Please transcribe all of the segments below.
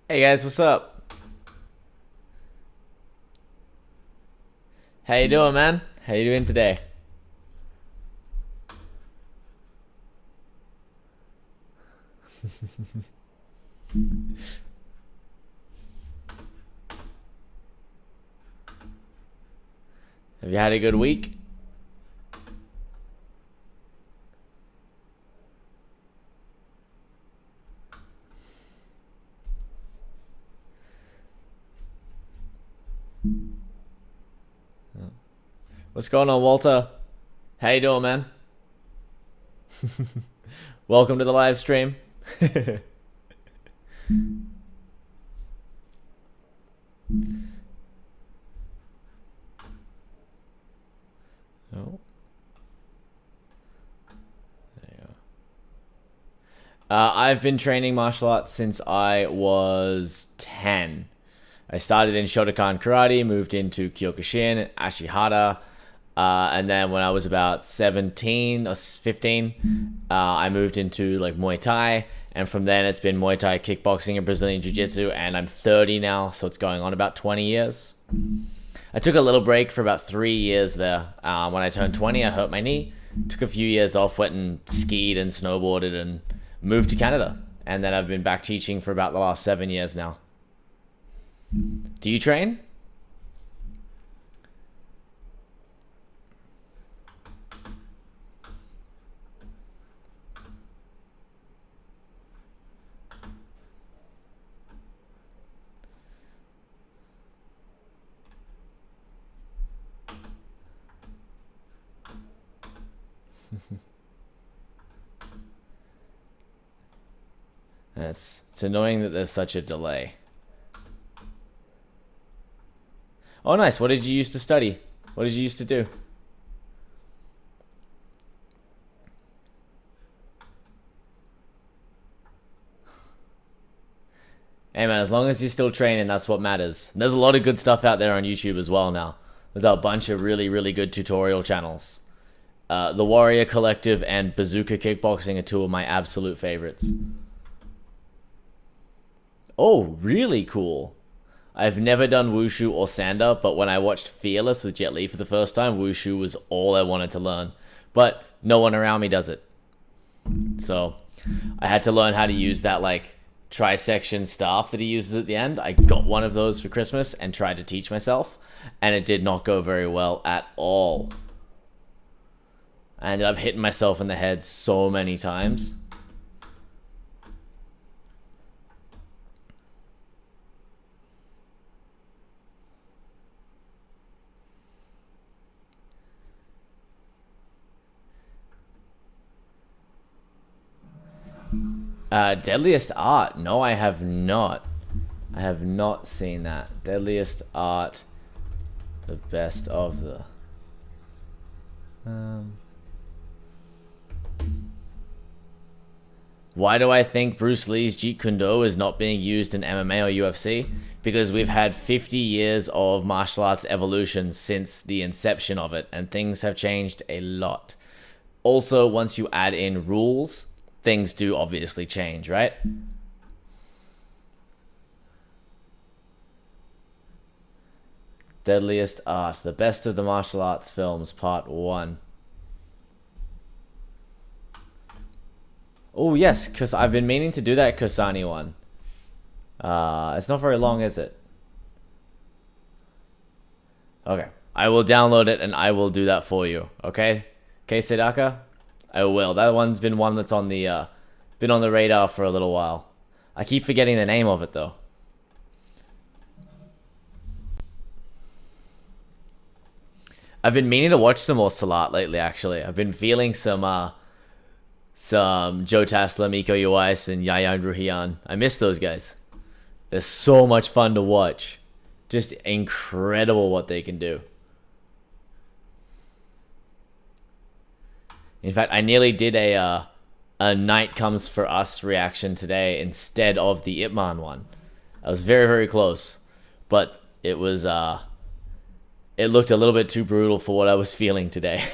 Hey guys, what's up? How you doing, man? How you doing today? Have you had a good week? What's going on, Walter? How you doing, man? Welcome to the live stream. Oh. There you go. I've been training martial arts since I was 10. I started in Shotokan Karate, moved into Kyokushin, Ashihara, and then when I was about 17 or 15, I moved into like Muay Thai, and from then it's been Muay Thai, kickboxing, and Brazilian Jiu-Jitsu, and I'm 30 now, so it's going on about 20 years. I took a little break for about 3 years there. When I turned 20, I hurt my knee, took a few years off, went and skied and snowboarded, and moved to Canada. And then I've been back teaching for about the last 7 years now. Do you train? It's annoying that there's such a delay. Oh, nice. What did you used to study? What did you used to do? Hey, man, as long as you're still training, that's what matters. And there's a lot of good stuff out there on YouTube as well now. There's a bunch of really, really good tutorial channels. The Warrior Collective and Bazooka Kickboxing are two of my absolute favorites. Oh, really cool. I've never done Wushu or Sanda, but when I watched Fearless with Jet Li for the first time, Wushu was all I wanted to learn. But no one around me does it. So I had to learn how to use that like trisection staff that he uses at the end. I got one of those for Christmas and tried to teach myself, and it did not go very well at all. I ended up hitting myself in the head so many times. Deadliest Art. No, I have not. I have not seen that. Deadliest Art. The best of the... Why do I think Bruce Lee's Jeet Kune Do is not being used in MMA or UFC? Because we've had 50 years of martial arts evolution since the inception of it, and things have changed a lot. Also, once you add in rules, things do obviously change, right? Deadliest Art, the best of the martial arts films, part 1. Oh, yes, because I've been meaning to do that Kusani one. It's not very long, is it? Okay. I will download it and I will do that for you. Okay? Okay, Sedaka? I will. That one's been one that's on the been on the radar for a little while. I keep forgetting the name of it though. I've been meaning to watch some more Salat lately, actually. I've been feeling some some Joe Tasla, Miko Uwais, and Yayan Ruhian. I miss those guys. They're so much fun to watch. Just incredible what they can do. In fact, I nearly did a Night Comes For Us reaction today instead of the Ip Man one. I was very, very close. But it was, it looked a little bit too brutal for what I was feeling today.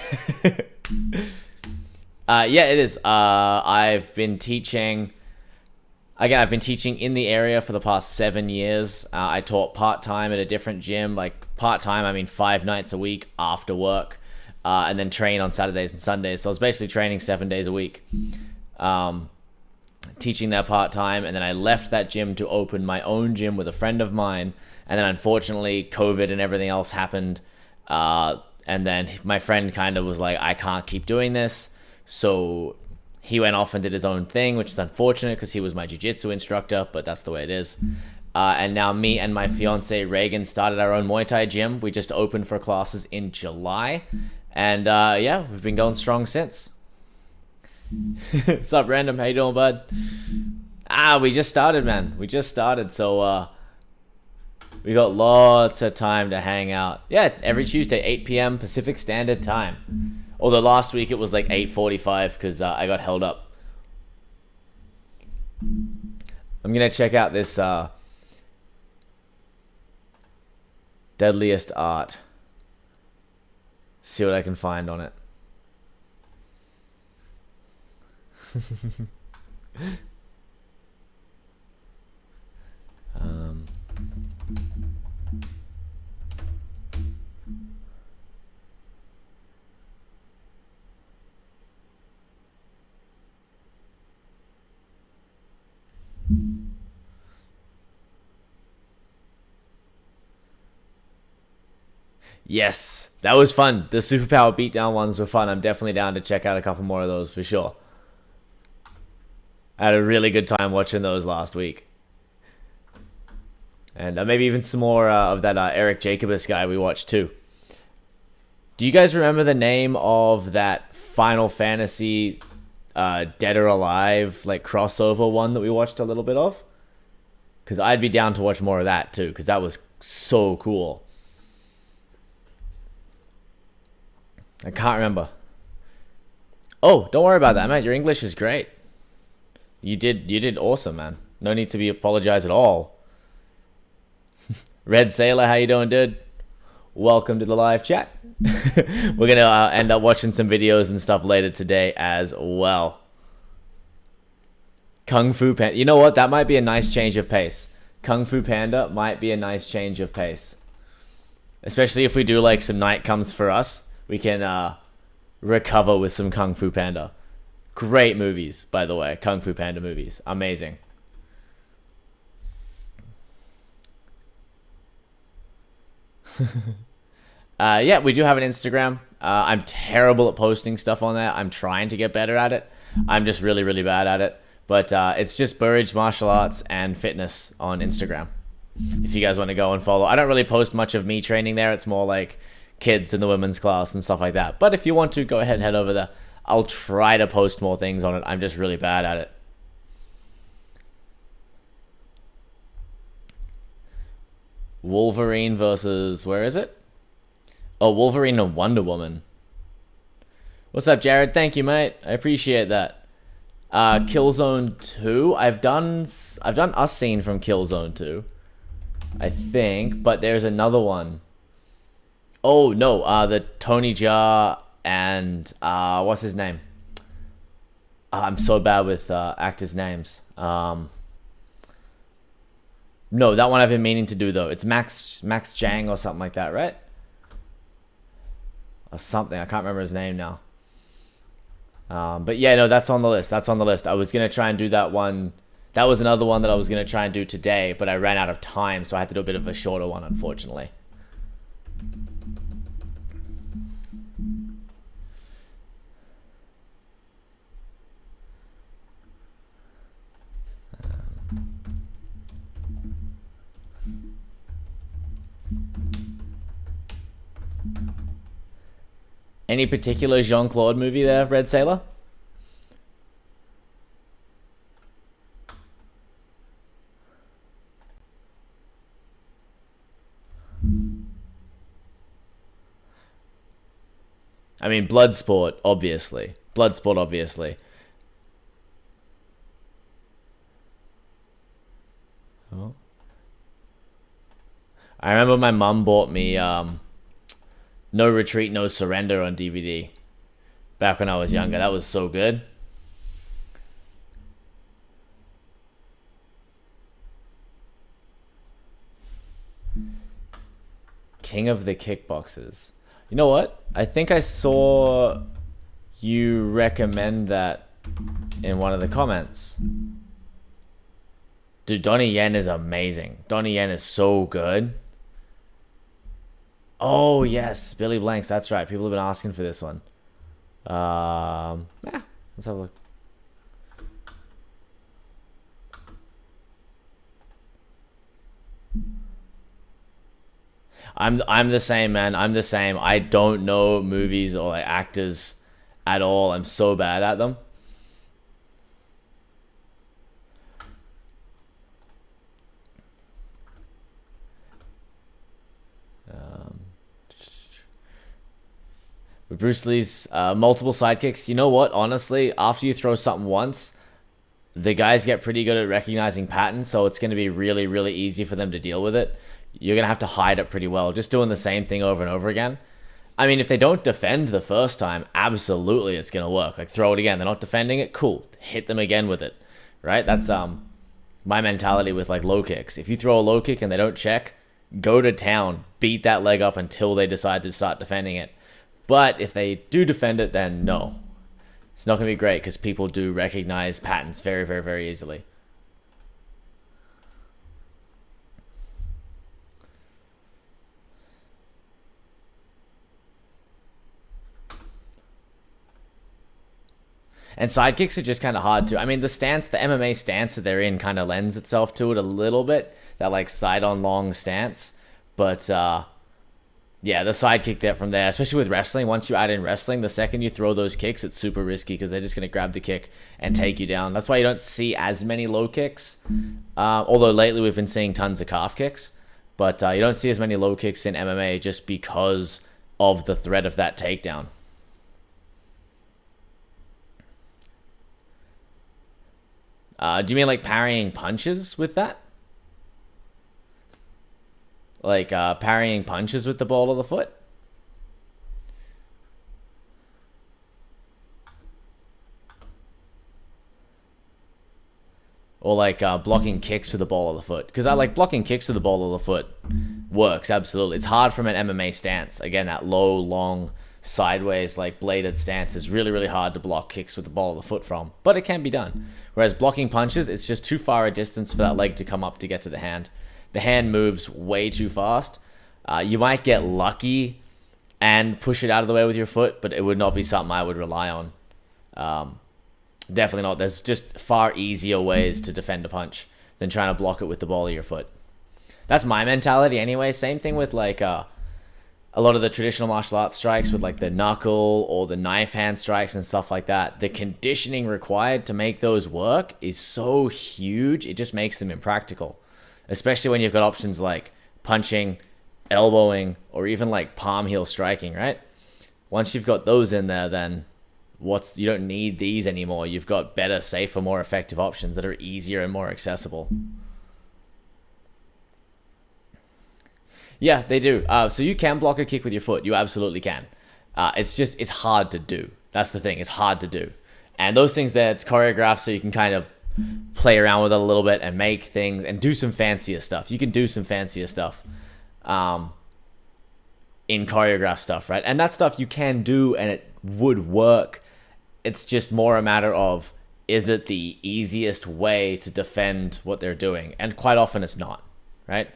Yeah, it is. I've been teaching... Again, I've been teaching in the area for the past 7 years. I taught part-time at a different gym. Like, part-time, I mean 5 nights a week after work. And then train on Saturdays and Sundays. So I was basically training 7 days a week. Teaching there part-time. And then I left that gym to open my own gym with a friend of mine. And then unfortunately, COVID and everything else happened. And then my friend kind of was like, I can't keep doing this. So he went off and did his own thing, which is unfortunate because he was my jiu-jitsu instructor, but that's the way it is. And now me and my fiance Reagan started our own Muay Thai gym. We just opened for classes in July. And yeah, we've been going strong since. What's up, Random? How you doing, bud? We just started, man. We just started, so we got lots of time to hang out. Yeah, every Tuesday, 8 p.m. Pacific Standard Time. Although last week it was like 8:45 because I got held up. I'm going to check out this Deadliest Art. See what I can find on it. Yes, that was fun. The Superpower Beatdown ones were fun. I'm definitely down to check out a couple more of those for sure. I had a really good time watching those last week. And maybe even some more of that Eric Jacobus guy we watched too. Do you guys remember the name of that Final Fantasy Dead or Alive like crossover one that we watched a little bit of? Because I'd be down to watch more of that too, because that was so cool. I can't remember. Oh, don't worry about that, man. Your English is great. You did awesome, man. No need to be apologized at all. Red Sailor, how you doing, dude? Welcome to the live chat. We're gonna end up watching some videos and stuff later today as well. Kung Fu Panda. You know what? That might be a nice change of pace. Kung Fu Panda might be a nice change of pace. Especially if we do like some Night Comes For Us. We can recover with some Kung Fu Panda. Great movies, by the way. Kung Fu Panda movies. Amazing. Yeah, we do have an Instagram. I'm terrible at posting stuff on there. I'm trying to get better at it. I'm just really, really bad at it. But it's just Burridge Martial Arts and Fitness on Instagram. If you guys want to go and follow. I don't really post much of me training there. It's more like kids in the women's class and stuff like that. But if you want to, go ahead and head over there. I'll try to post more things on it. I'm just really bad at it. Wolverine versus... Where is it? Oh, Wolverine and Wonder Woman. What's up, Jared? Thank you, mate. I appreciate that. Killzone 2. I've done a scene from Killzone 2. I think. But there's another one. Oh, no. The Tony Jaa and... what's his name? I'm so bad with actors' names. No, that one I've been meaning to do, though. It's Max Jang or something like that, right? Or something. I can't remember his name now. But yeah, no, that's on the list. That's on the list. I was going to try and do that one. That was another one that I was going to try and do today, but I ran out of time, so I had to do a bit of a shorter one, unfortunately. Any particular Jean-Claude movie there, Red Sailor? I mean, Bloodsport, obviously. Bloodsport, obviously. Oh. I remember my mum bought me No Retreat, No Surrender on DVD back when I was younger. That was so good. King of the Kickboxers. You know what? I think I saw you recommend that in one of the comments. Dude, Donnie Yen is amazing. Donnie Yen is so good. Oh, yes. Billy Blanks. That's right. People have been asking for this one. Yeah. Let's have a look. I'm the same, man. I'm the same. I don't know movies or like actors at all. I'm so bad at them. With Bruce Lee's multiple sidekicks, you know what? Honestly, after you throw something once, the guys get pretty good at recognizing patterns, so it's going to be really, really easy for them to deal with it. You're going to have to hide it pretty well, just doing the same thing over and over again. I mean, if they don't defend the first time, absolutely it's going to work. Like, throw it again. They're not defending it? Cool. Hit them again with it, right? That's my mentality with, like, low kicks. If you throw a low kick and they don't check, go to town. Beat that leg up until they decide to start defending it. But if they do defend it, then no. It's not going to be great because people do recognize patterns very, very, very easily. And sidekicks are just kind of hard to... I mean, the MMA stance that they're in kind of lends itself to it a little bit. That, like, side-on-long stance. But, yeah, the sidekick there from there, especially with wrestling, once you add in wrestling, the second you throw those kicks, it's super risky because they're just going to grab the kick and take you down. That's why you don't see as many low kicks. Although lately we've been seeing tons of calf kicks. But you don't see as many low kicks in MMA just because of the threat of that takedown. Do you mean like parrying punches with that? Like parrying punches with the ball of the foot? Or like blocking kicks with the ball of the foot? Because I like blocking kicks with the ball of the foot works, absolutely. It's hard from an MMA stance. Again, that low, long, sideways, like bladed stance is really, really hard to block kicks with the ball of the foot from. But it can be done. Whereas blocking punches, it's just too far a distance for that leg to come up to get to the hand. The hand moves way too fast. You might get lucky and push it out of the way with your foot, but it would not be something I would rely on. Definitely not. There's just far easier ways to defend a punch than trying to block it with the ball of your foot. That's my mentality anyway. Same thing with like a lot of the traditional martial arts strikes with like the knuckle or the knife hand strikes and stuff like that. The conditioning required to make those work is so huge, it just makes them impractical. Especially when you've got options like punching, elbowing, or even like palm heel striking, right? Once you've got those in there, then you don't need these anymore. You've got better, safer, more effective options that are easier and more accessible. Yeah, they do. So you can block a kick with your foot. You absolutely can. It's hard to do. That's the thing. It's hard to do. And those things there, it's choreographed so you can kind of play around with it a little bit and make things and do some fancier stuff. You can do some fancier stuff in choreographed stuff, right? And that stuff you can do and it would work. It's just more a matter of, is it the easiest way to defend what they're doing? And quite often it's not, right?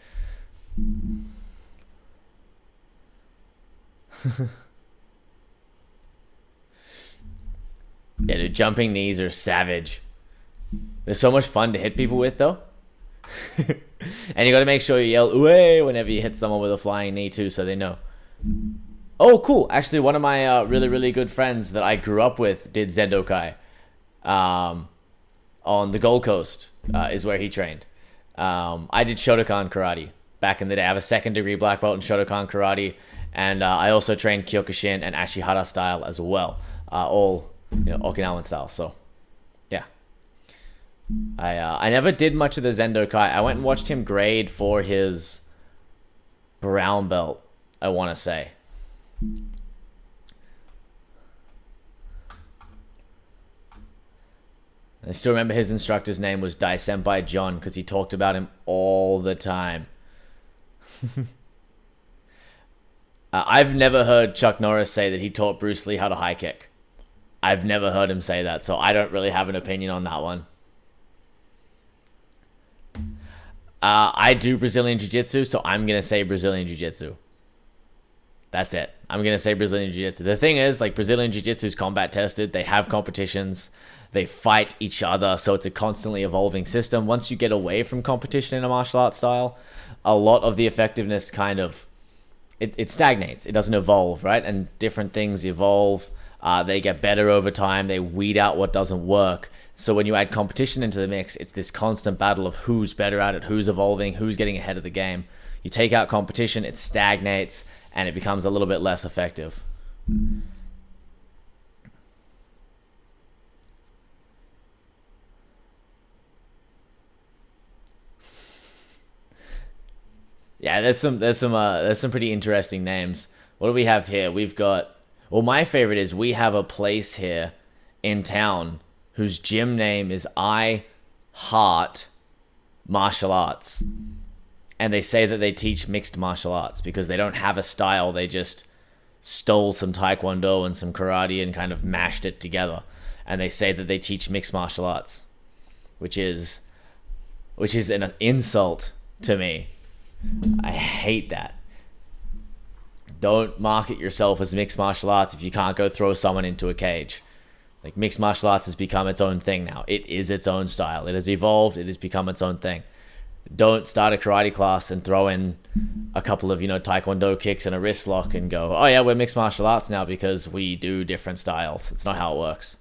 Yeah, dude, jumping knees are savage. They're so much fun to hit people with, though. And you got to make sure you yell "Uwe" whenever you hit someone with a flying knee, too, so they know. Oh, cool. Actually, one of my really, really good friends that I grew up with did Zendokai. On the Gold Coast is where he trained. I did Shotokan karate. back in the day. I have a 2nd degree black belt in Shotokan Karate, and I also train Kyokushin and Ashihara style as well, all Okinawan style. So, yeah. I never did much of the Zendo Kai. I went and watched him grade for his brown belt, I want to say. I still remember his instructor's name was Dai Senpai John because he talked about him all the time. I've never heard Chuck Norris say that he taught Bruce Lee how to high kick. I've never heard him say that, so I don't really have an opinion on that one. I do Brazilian Jiu-Jitsu, so I'm going to say Brazilian Jiu-Jitsu. That's it. I'm going to say Brazilian Jiu-Jitsu. The thing is, like, Brazilian Jiu-Jitsu is combat tested. They have competitions. They fight each other, so it's a constantly evolving system. Once you get away from competition in a martial arts style, a lot of the effectiveness kind of, it stagnates. It doesn't evolve, right? And different things evolve. They get better over time. They weed out what doesn't work. So when you add competition into the mix, it's this constant battle of who's better at it, who's evolving, who's getting ahead of the game. You take out competition, it stagnates, and it becomes a little bit less effective. Yeah, there's some pretty interesting names. What do we have here? We've got, well, my favorite is we have a place here in town whose gym name is I Heart Martial Arts. And they say that they teach mixed martial arts because they don't have a style. They just stole some Taekwondo and some karate and kind of mashed it together. And they say that they teach mixed martial arts, which is an insult to me. I hate that. Don't market yourself as mixed martial arts if you can't go throw someone into a cage. Like, mixed martial arts has become its own thing now. It is its own style. It has evolved. It has become its own thing. Don't start a karate class and throw in a couple of, Taekwondo kicks and a wrist lock and go, oh yeah, we're mixed martial arts now because we do different styles. It's not how it works.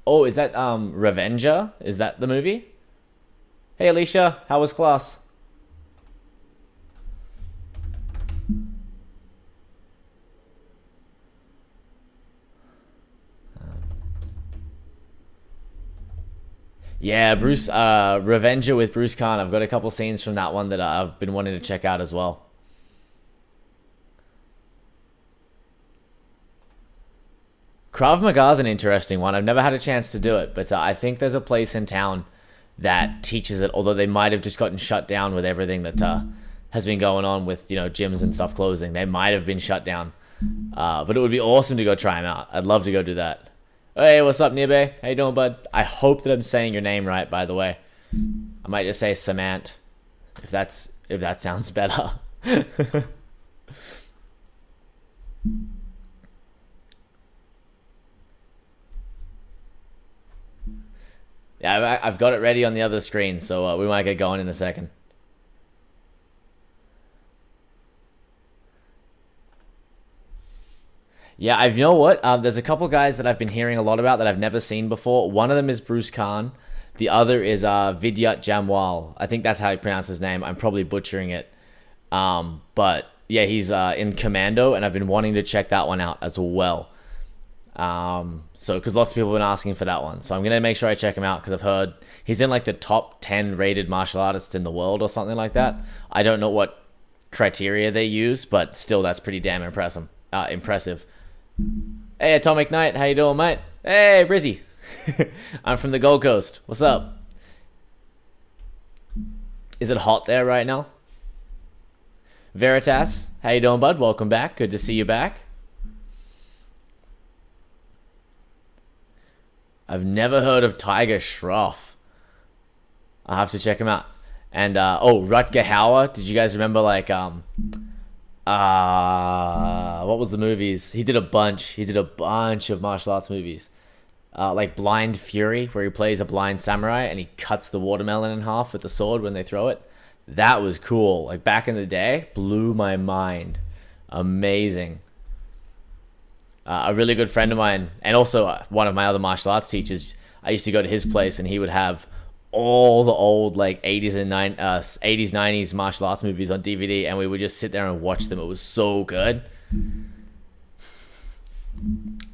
Oh, is that Revenger? Is that the movie? Hey Alicia, how was class? Yeah, Bruce, Revenger with Bruce Khan. I've got a couple scenes from that one that I've been wanting to check out as well. Krav Maga is an interesting one. I've never had a chance to do it, but I think there's a place in town that teaches it, although they might have just gotten shut down with everything that has been going on with, gyms and stuff closing. They might have been shut down. But it would be awesome to go try them out. I'd love to go do that. Hey, what's up, Nibe? How you doing, bud? I hope that I'm saying your name right, by the way. I might just say Samant, if that sounds better. Yeah, I've got it ready on the other screen, so we might get going in a second. Yeah, you know what? There's a couple guys that I've been hearing a lot about that I've never seen before. One of them is Bruce Khan. The other is Vidyut Jamwal. I think that's how you pronounce his name. I'm probably butchering it. But yeah, he's in Commando, and I've been wanting to check that one out as well. So because lots of people have been asking for that one, so I'm gonna make sure I check him out because I've heard he's in like the top 10 rated martial artists in the world or something like that. I don't know what criteria they use, but still, that's pretty damn impressive. Hey, Atomic Knight, how you doing, mate? Hey, Brizzy. I'm from the Gold Coast. What's up? Is it hot there right now? Veritas, how you doing, bud? Welcome back. Good to see you back. I've never heard of Tiger Shroff. I'll have to check him out. And Rutger Hauer. Did you guys remember what was the movies? He did a bunch of martial arts movies. Like Blind Fury, where he plays a blind samurai and he cuts the watermelon in half with the sword when they throw it. That was cool. Like back in the day, blew my mind. Amazing. A really good friend of mine, and also one of my other martial arts teachers, I used to go to his place, and he would have all the old like 80s 90s martial arts movies on DVD, and we would just sit there and watch them. It was so good.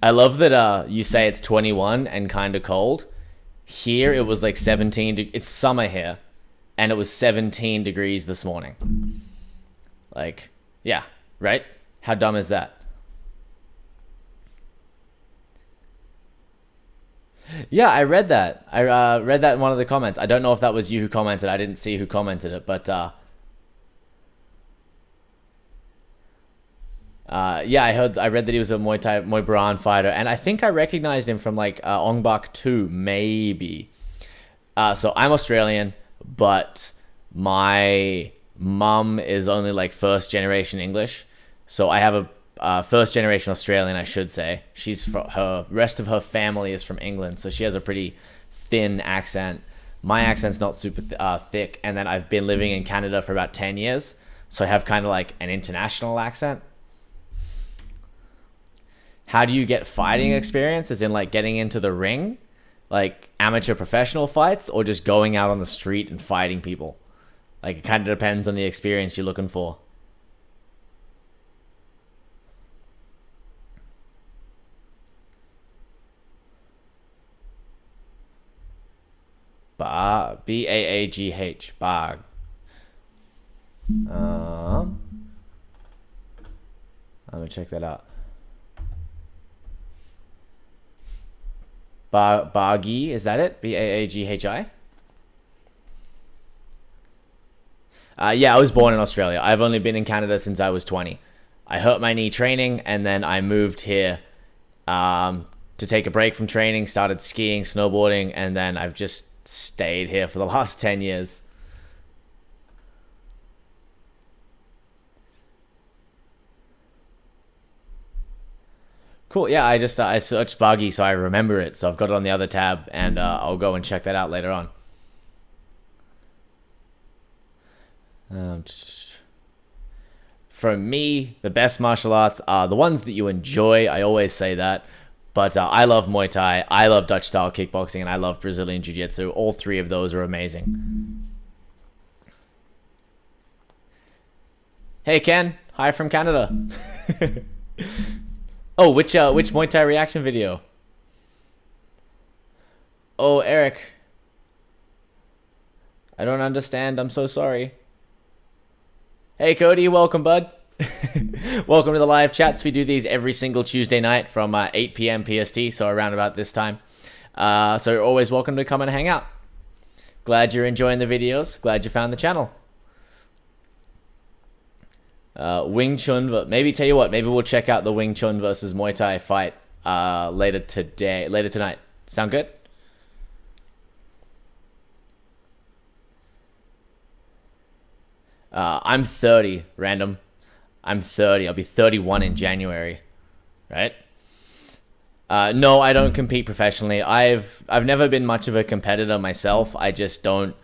I love that you say it's 21 and kind of cold. Here it was like 17. It's summer here, and it was 17 degrees this morning. Like, yeah, right? How dumb is that? Yeah, I read that. I read that in one of the comments. I don't know if that was you who commented. I didn't see who commented it, but yeah, I read that he was a Muay Baran fighter, and I think I recognized him from like Ong Bak 2, maybe. So I'm Australian, but my mum is only like first generation English, so I have a first generation Australian, I should say. Her rest of her family is from England, so she has a pretty thin accent. My accent's not super thick, and then I've been living in Canada for about 10 years, so I have kind of like an international accent. How do you get fighting experience? As in like getting into the ring, like amateur professional fights, or just going out on the street and fighting people? Like, it kind of depends on the experience you're looking for. B-A-A-G-H. Bag. I'm gonna check that out. Baghi, is that it? B-A-A-G-H-I? Yeah, I was born in Australia. I've only been in Canada since I was 20. I hurt my knee training, and then I moved here to take a break from training, started skiing, snowboarding, and then I've just stayed here for the last 10 years. Cool. Yeah, I searched Buggy, so I remember it. So I've got it on the other tab, and I'll go and check that out later on. For me, the best martial arts are the ones that you enjoy. I always say that. But I love Muay Thai, I love Dutch style kickboxing, and I love Brazilian Jiu-Jitsu. All three of those are amazing. Hey Ken, hi from Canada. Oh, which Muay Thai reaction video? Oh, Eric. I don't understand. I'm so sorry. Hey Cody, welcome bud. Welcome to the live chats. We do these every single Tuesday night from 8 p.m. PST, so around about this time. So you're always welcome to come and hang out. Glad you're enjoying the videos. Glad you found the channel. Wing Chun, but maybe tell you what, maybe we'll check out the Wing Chun versus Muay Thai fight later tonight. Sound good? I'm 30, random. I'm 30. I'll be 31 in January, right? No, I don't compete professionally. I've never been much of a competitor myself. I don't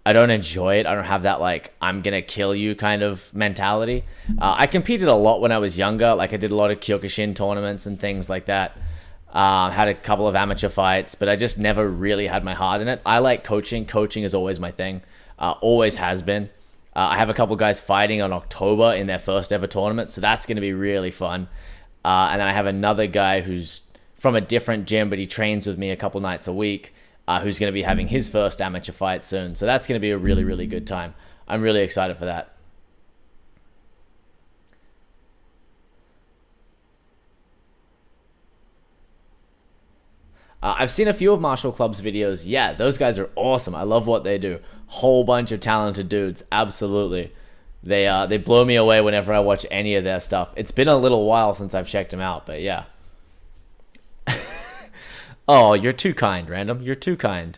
enjoy it. I don't have that like I'm gonna kill you kind of mentality. I competed a lot when I was younger. Like I did a lot of Kyokushin tournaments and things like that. Had a couple of amateur fights, but I just never really had my heart in it. I like coaching. Coaching is always my thing. Always has been. I have a couple guys fighting in October in their first ever tournament, so that's going to be really fun. And then I have another guy who's from a different gym, but he trains with me a couple nights a week, who's going to be having his first amateur fight soon. So that's going to be a really, really good time. I'm really excited for that. I've seen a few of Martial Club's videos. Yeah, those guys are awesome. I love what they do. Whole bunch of talented dudes. Absolutely. They blow me away whenever I watch any of their stuff. It's been a little while since I've checked them out, but yeah. Oh, you're too kind, Random. You're too kind.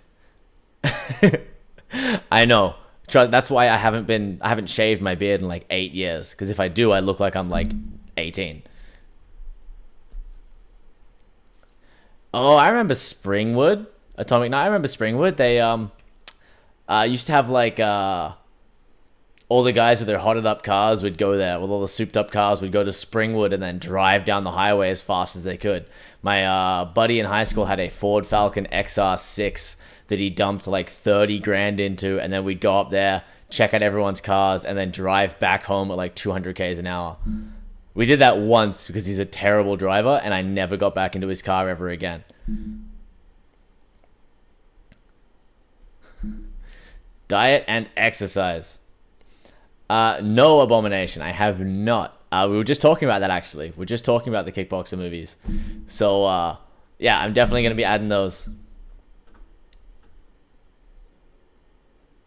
I know. That's why I haven't shaved my beard in like 8 years. Because if I do, I look like I'm like 18. Oh, I remember Springwood. Atomic Knight. I remember Springwood. They used to have like all all the guys with their hotted up cars would go there. With all the souped up cars would go to Springwood and then drive down the highway as fast as they could. My buddy in high school had a Ford Falcon XR6 that he dumped like 30 grand into, and then we'd go up there, check out everyone's cars, and then drive back home at like 200 k's an hour. We did that once because he's a terrible driver, and I never got back into his car ever again. Diet and exercise. No, Abomination. I have not. We were just talking about that, actually. We're just talking about the kickboxer movies. So, yeah, I'm definitely going to be adding those.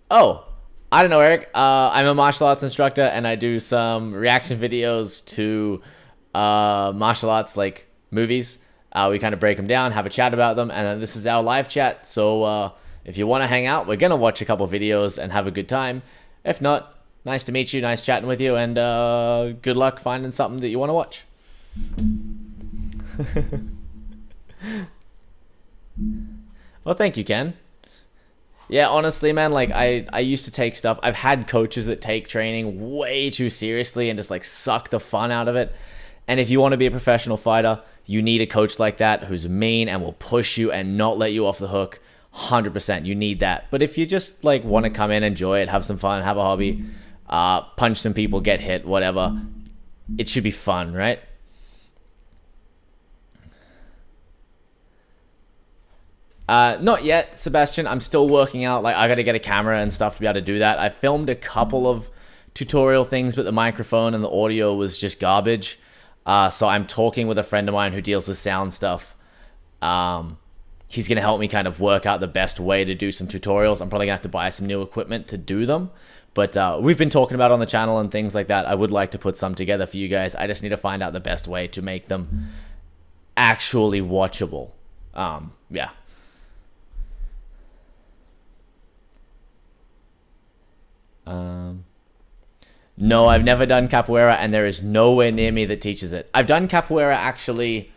Oh, I don't know, Eric. I'm a martial arts instructor, and I do some reaction videos to martial arts, like movies. We kind of break them down, have a chat about them, and then this is our live chat. So if you want to hang out, we're going to watch a couple videos and have a good time. If not, nice to meet you, nice chatting with you, and good luck finding something that you want to watch. Well, thank you, Ken. Yeah, honestly, man, like, I used to take stuff. I've had coaches that take training way too seriously and just, like, suck the fun out of it. And if you want to be a professional fighter, you need a coach like that who's mean and will push you and not let you off the hook. 100%. You need that. But if you just, like, want to come in, enjoy it, have some fun, have a hobby, punch some people, get hit, whatever, it should be fun, right? Not yet, Sebastian. I'm still working out. Like, I got to get a camera and stuff to be able to do that. I filmed a couple of tutorial things, but the microphone and the audio was just garbage. So I'm talking with a friend of mine who deals with sound stuff. He's going to help me kind of work out the best way to do some tutorials. I'm probably going to have to buy some new equipment to do them. But we've been talking about it on the channel and things like that. I would like to put some together for you guys. I just need to find out the best way to make them actually watchable. Yeah. No, I've never done capoeira, and there is nowhere near me that teaches it. I've done capoeira actually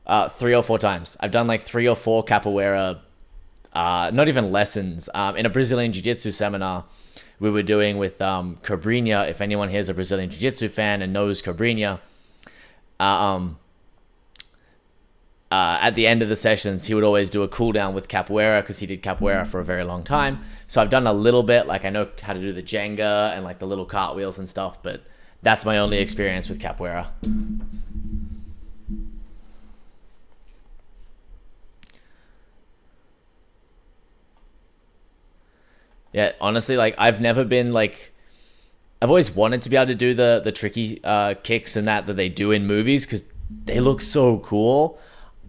3 or 4 times. I've done like 3 or 4 capoeira, not even lessons, in a Brazilian Jiu-Jitsu seminar we were doing with Cobrinha. If anyone here is a Brazilian Jiu-Jitsu fan and knows Cobrinha, at the end of the sessions, he would always do a cool down with capoeira because he did capoeira for a very long time. So I've done a little bit, like I know how to do the Jenga and like the little cartwheels and stuff, but that's my only experience with capoeira. Yeah, honestly, like I've never been like, I've always wanted to be able to do the tricky kicks and that they do in movies because they look so cool.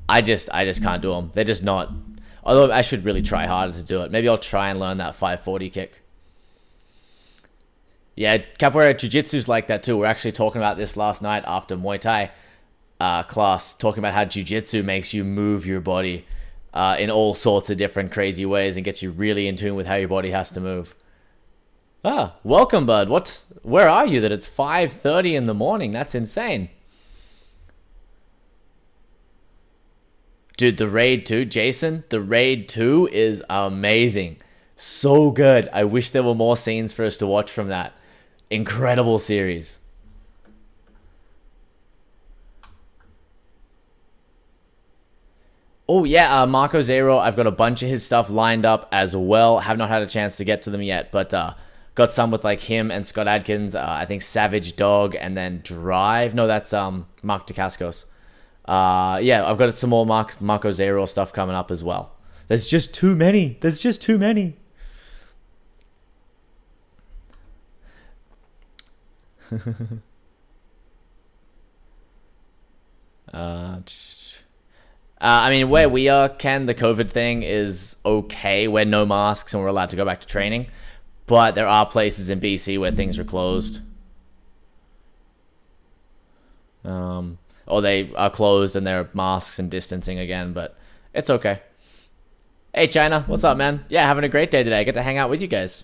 I just can't do them. They're just not. Although I should really try harder to do it. Maybe I'll try and learn that 540 kick. Yeah, capoeira jiu-jitsu's like that too. We're actually talking about this last night after Muay Thai class, talking about how jiu-jitsu makes you move your body in all sorts of different crazy ways and gets you really in tune with how your body has to move. Ah, welcome, bud. Where are you that it's 5:30 in the morning? That's insane. Dude, the Raid 2, Jason, the Raid 2 is amazing. So good. I wish there were more scenes for us to watch from that. Incredible series. Oh, yeah, Marco Zero, I've got a bunch of his stuff lined up as well. Have not had a chance to get to them yet, but got some with like him and Scott Adkins. I think Savage Dog and then Drive. No, that's Mark Dacascos. Yeah, I've got some more Marco Zero stuff coming up as well. There's just too many. There's just too many. I mean, where we are, Ken, the COVID thing is okay. We're no masks and we're allowed to go back to training. But there are places in BC where things are closed. Or they are closed and there are masks and distancing again, but it's okay. Hey, China, what's up, man? Yeah, having a great day today. I get to hang out with you guys.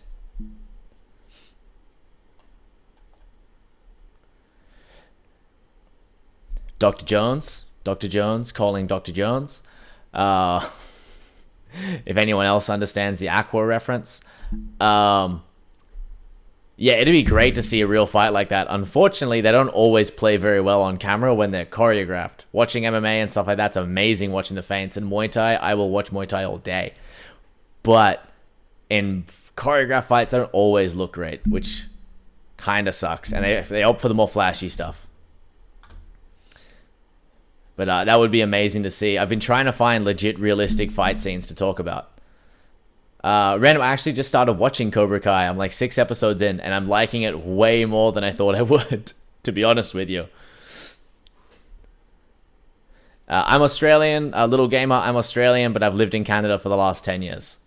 Dr. Jones calling Dr. Jones. If anyone else understands the Aqua reference. Yeah, it'd be great to see a real fight like that. Unfortunately, they don't always play very well on camera when they're choreographed. Watching MMA and stuff like that's amazing watching the feints. And Muay Thai, I will watch Muay Thai all day. But in choreographed fights, they don't always look great, which kind of sucks. And they opt for the more flashy stuff. But that would be amazing to see. I've been trying to find legit realistic fight scenes to talk about. Random, I actually just started watching Cobra Kai. I'm like 6 episodes in, and I'm liking it way more than I thought I would, to be honest with you. I'm Australian, a little gamer. I'm Australian, but I've lived in Canada for the last 10 years.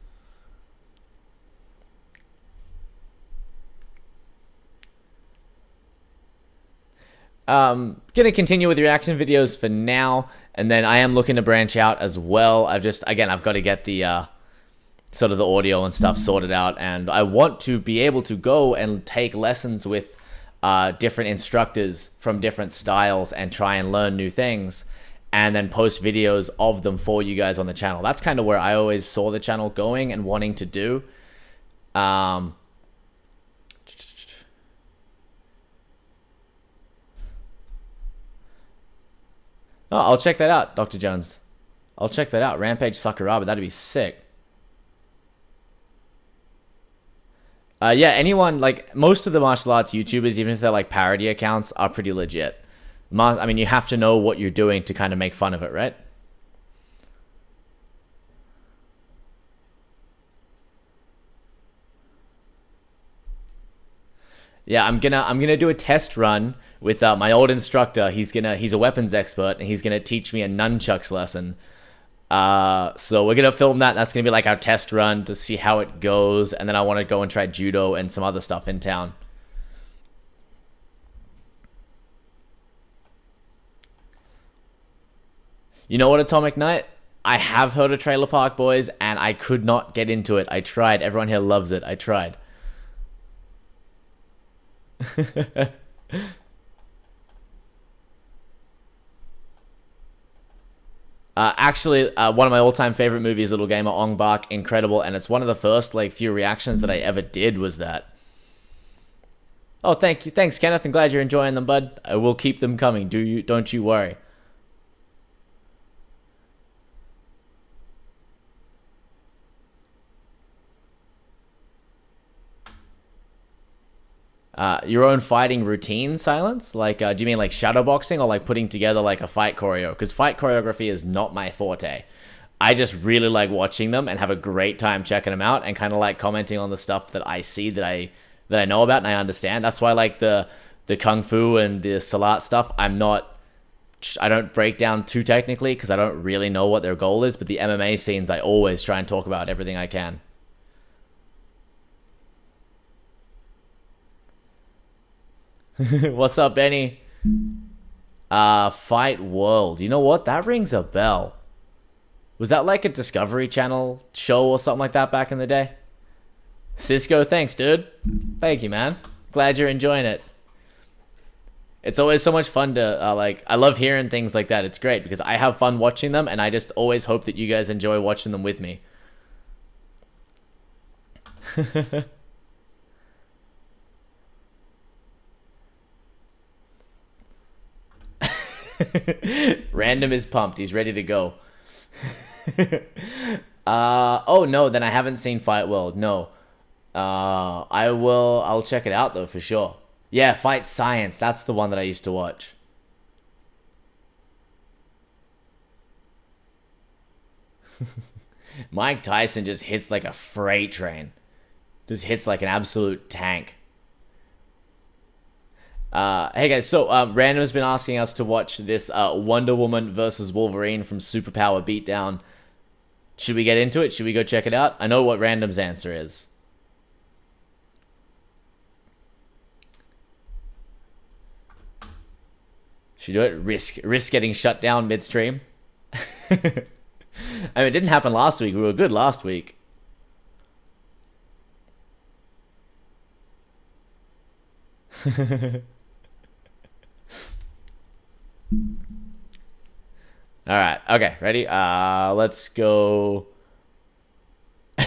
Gonna continue with reaction videos for now, and then I am looking to branch out as well. I've got to get the sort of the audio and stuff sorted out, and I want to be able to go and take lessons with different instructors from different styles and try and learn new things, and then post videos of them for you guys on the channel. That's kind of where I always saw the channel going and wanting to do. Oh, I'll check that out, Dr. Jones. I'll check that out. Rampage Sakuraba, that'd be sick. Yeah, anyone, like, most of the martial arts YouTubers, even if they're, like, parody accounts, are pretty legit. I mean, you have to know what you're doing to kind of make fun of it, right? Yeah, I'm gonna do a test run with my old instructor. He's a weapons expert, and he's gonna teach me a nunchucks lesson. So we're gonna film that. That's gonna be like our test run to see how it goes, and then I want to go and try judo and some other stuff in town. You know what, Atomic Knight? I have heard of Trailer Park Boys, and I could not get into it. I tried. Everyone here loves it. I tried. Actually, one of my all-time favorite movies, Little Gamer, Ong Bak, incredible, and it's one of the first like few reactions that I ever did was that. Oh, thank you, thanks, Kenneth. I'm glad you're enjoying them, bud. I will keep them coming. Don't you worry. Your own fighting routine, Silence? Like, do you mean like shadowboxing or like putting together like a fight choreo? Because fight choreography is not my forte. I just really like watching them and have a great time checking them out and kind of like commenting on the stuff that I see that I know about and I understand. That's why like the kung fu and the salat stuff, I don't break down too technically because I don't really know what their goal is. But the MMA scenes, I always try and talk about everything I can. What's up, Benny? Fight World. You know what? That rings a bell. Was that like a Discovery Channel show or something like that back in the day? Cisco, thanks, dude. Thank you, man. Glad you're enjoying it. It's always so much fun to, like, I love hearing things like that. It's great because I have fun watching them, and I just always hope that you guys enjoy watching them with me. Random is pumped. He's ready to go. Oh no, then I haven't seen Fight World. No. I'll check it out though for sure. Yeah, Fight Science. That's the one that I used to watch. Mike Tyson just hits like a freight train. Just hits like an absolute tank. Hey guys, so Random's been asking us to watch this Wonder Woman versus Wolverine from Superpower Beatdown. Should we get into it? Should we go check it out? I know what Random's answer is. Should we do it? Risk getting shut down midstream? I mean, it didn't happen last week. We were good last week. All right. Okay. Ready? Let's go. All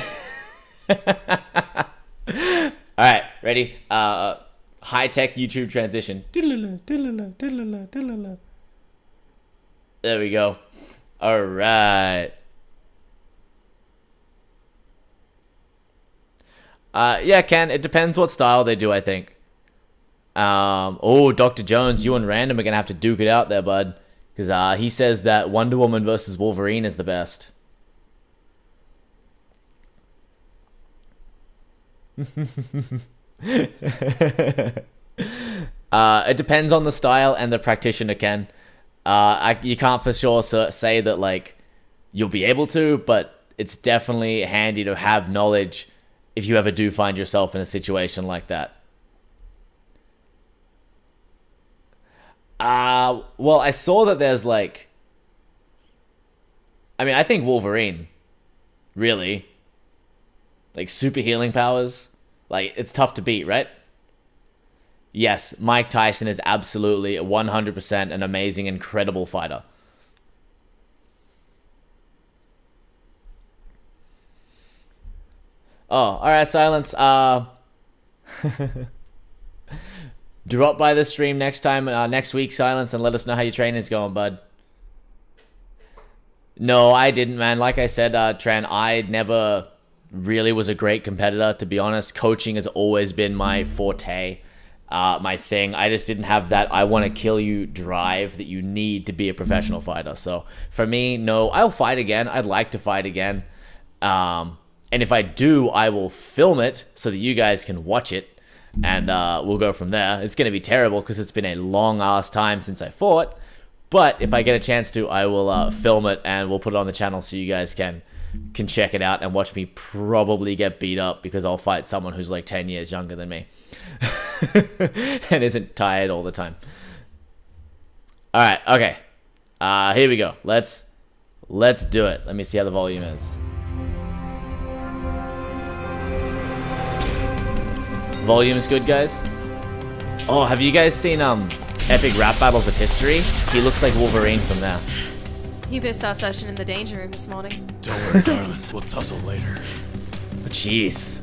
right. Ready? Ready? High-tech YouTube transition. There we go. All right. Yeah, Ken, it depends what style they do, I think. Oh, Dr. Jones, you and Random are going to have to duke it out there, bud. Because he says that Wonder Woman versus Wolverine is the best. It depends on the style and the practitioner, Ken. You can't for sure say that, like, you'll be able to, but it's definitely handy to have knowledge if you ever do find yourself in a situation like that. Well, I saw that there's, like... I mean, I think Wolverine. Really. Like, super healing powers. Like, it's tough to beat, right? Yes, Mike Tyson is absolutely 100% an amazing, incredible fighter. Oh, alright, Silence. Drop by the stream next time, next week, Silence, and let us know how your training's going, bud. No, I didn't, man. Like I said, Tran, I never really was a great competitor, to be honest. Coaching has always been my forte, my thing. I just didn't have that I want to kill you drive that you need to be a professional fighter. So for me, no, I'll fight again. I'd like to fight again. And if I do, I will film it so that you guys can watch it. And we'll go from there. It's going to be terrible because it's been a long-ass time since I fought. But if I get a chance to, I will film it and we'll put it on the channel so you guys can check it out and watch me probably get beat up because I'll fight someone who's like 10 years younger than me. And isn't tired all the time. Alright, okay. Here we go. Let's do it. Let me see how the volume is. Volume is good, guys. Oh, have you guys seen Epic Rap Battles of History? He looks like Wolverine from there. You missed our session in the danger room this morning. Don't worry, darling. We'll tussle later. Jeez.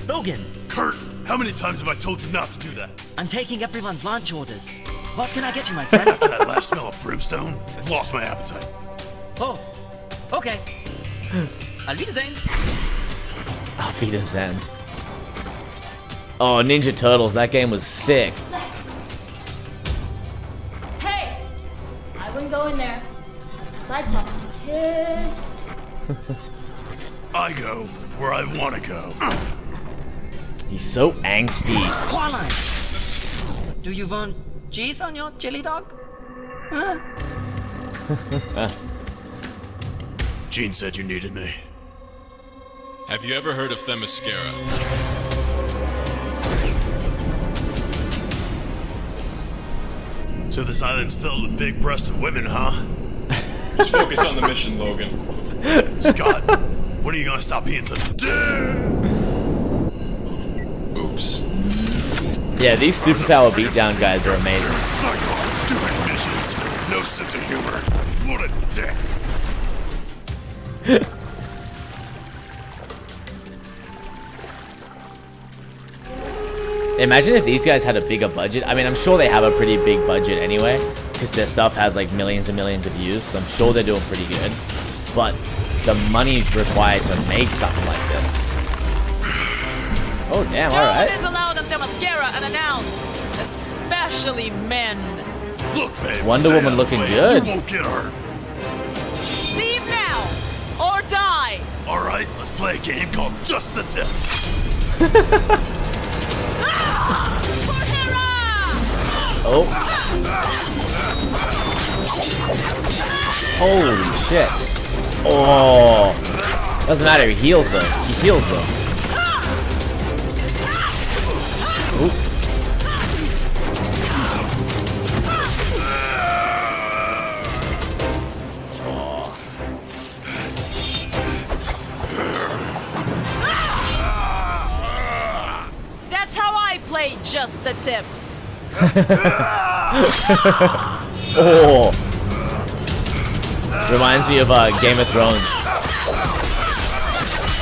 Logan! Kurt, how many times have I told you not to do that? I'm taking everyone's lunch orders. What can I get you, my friend? After that last smell of brimstone, I've lost my appetite. Oh, okay. Auf Wiedersehen. Auf Wiedersehen. Oh, Ninja Turtles, that game was sick. Hey! I wouldn't go in there. Cyclops is pissed. I go where I want to go. He's so angsty. Qualine! Do you want cheese on your chili dog? Huh? Gene said you needed me. Have you ever heard of Themyscira? So this island's filled with big-breasted women, huh? Just focus on the mission, Logan. Scott, when are you gonna stop being such a dick? Oops. Yeah, these superpower beatdown guys are amazing. Cyclops doing missions. No sense of humor. What a dick. Imagine if these guys had a bigger budget. I mean, I'm sure they have a pretty big budget anyway, because their stuff has like millions and millions of views, so I'm sure they're doing pretty good. But the money required to make something like this. Oh, damn, alright. No one is allowed on Themyscira unannounced, especially men. Look, babe. Wonder stay Woman out of looking the way. good. You won't get hurt. Leave now, or die. All right, let's play a game called Just the Tip. For Hera! Oh. Holy shit. Oh. Doesn't matter, he heals them. He heals them. Oop. That's how I play Just the Tip. Oh. Reminds me of Game of Thrones.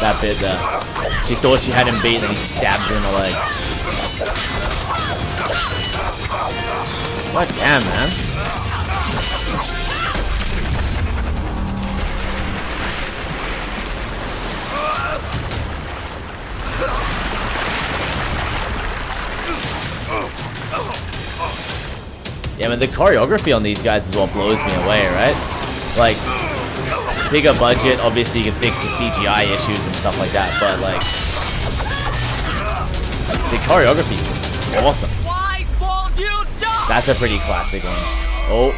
That bit there. She thought she had him beat, and he stabbed her in the leg. God damn, man. Yeah, but the choreography on these guys is what blows me away, right? Like, bigger budget, obviously you can fix the CGI issues and stuff like that, but like, the choreography is awesome. Why won't you die? That's a pretty classic one. Oh,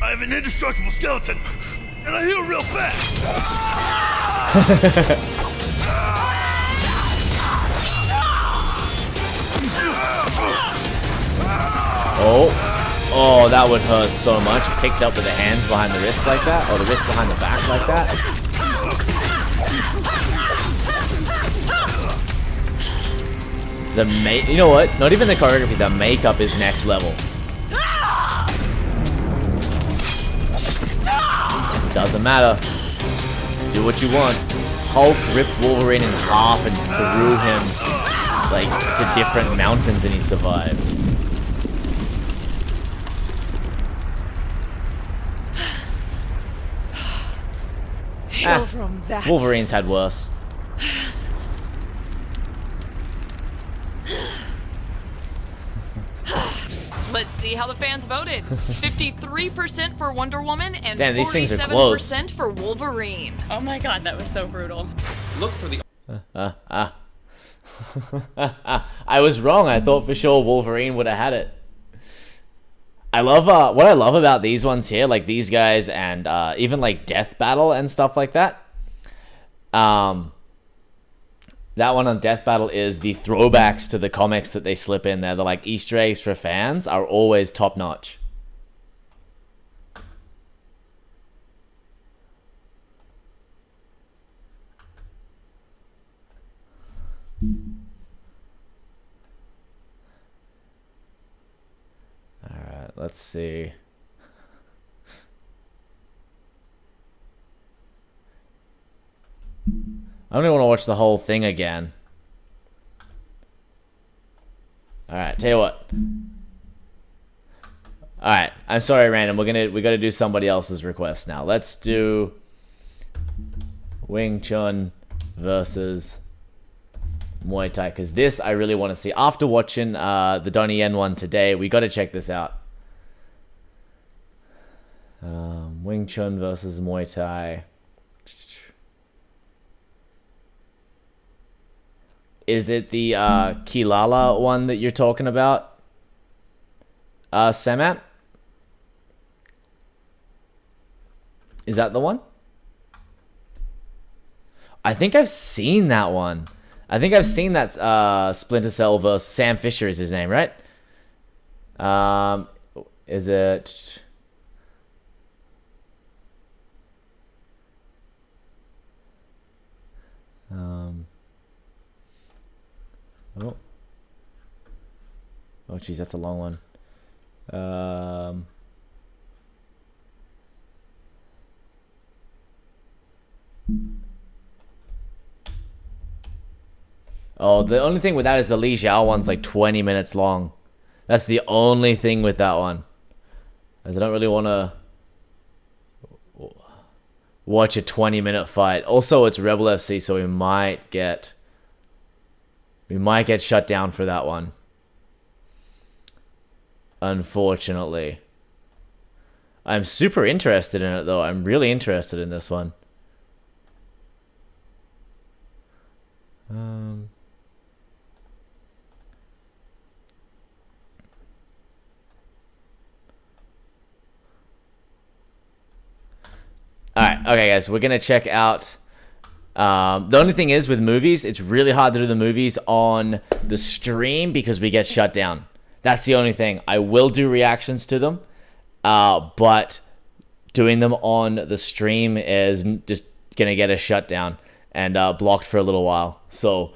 I have an indestructible skeleton, and I heal real fast. oh, that would hurt so much. Picked up with the hands behind the wrist like that, or the wrist behind the back like that. You know what? Not even the choreography, the makeup is next level. Doesn't matter. Do what you want. Hulk ripped Wolverine in half and threw him like to different mountains, and he survived. Heal from that. Wolverine's had worse. Let's see how the fans voted. 53% for Wonder Woman and Damn, these things are close. 47% for Wolverine. Oh my god, that was so brutal. Look for the I was wrong. I thought for sure Wolverine would have had it. I love what I love about these ones here, like these guys, and even like Death Battle and stuff like that. That one on Death Battle is the throwbacks to the comics that they slip in there. The like Easter eggs for fans are always top notch. Alright, let's see. I don't even want to watch the whole thing again. Alright, tell you what. Alright, I'm sorry, Random. We gotta do somebody else's request now. Let's do Wing Chun versus Muay Thai, because this I really want to see. After watching the Donnie Yen one today, we got to check this out. Wing Chun versus Muay Thai. Is it the Kilala one that you're talking about, Samat? Is that the one? I think I've seen that one. I think I've seen that Splinter Cell versus Sam Fisher is his name, right? Is it... Oh, geez, that's a long one. Oh, the only thing with that is the Li Xiao one's like 20 minutes long. That's the only thing with that one. As I don't really want to watch a 20-minute fight. Also, it's Rebel FC, so we might get shut down for that one. Unfortunately. I'm super interested in it, though. I'm really interested in this one. Alright, okay guys, we're gonna check out the only thing is with movies, it's really hard to do the movies on the stream because we get shut down. That's the only thing. I will do reactions to them, but doing them on the stream is just gonna get us shut down and blocked for a little while. So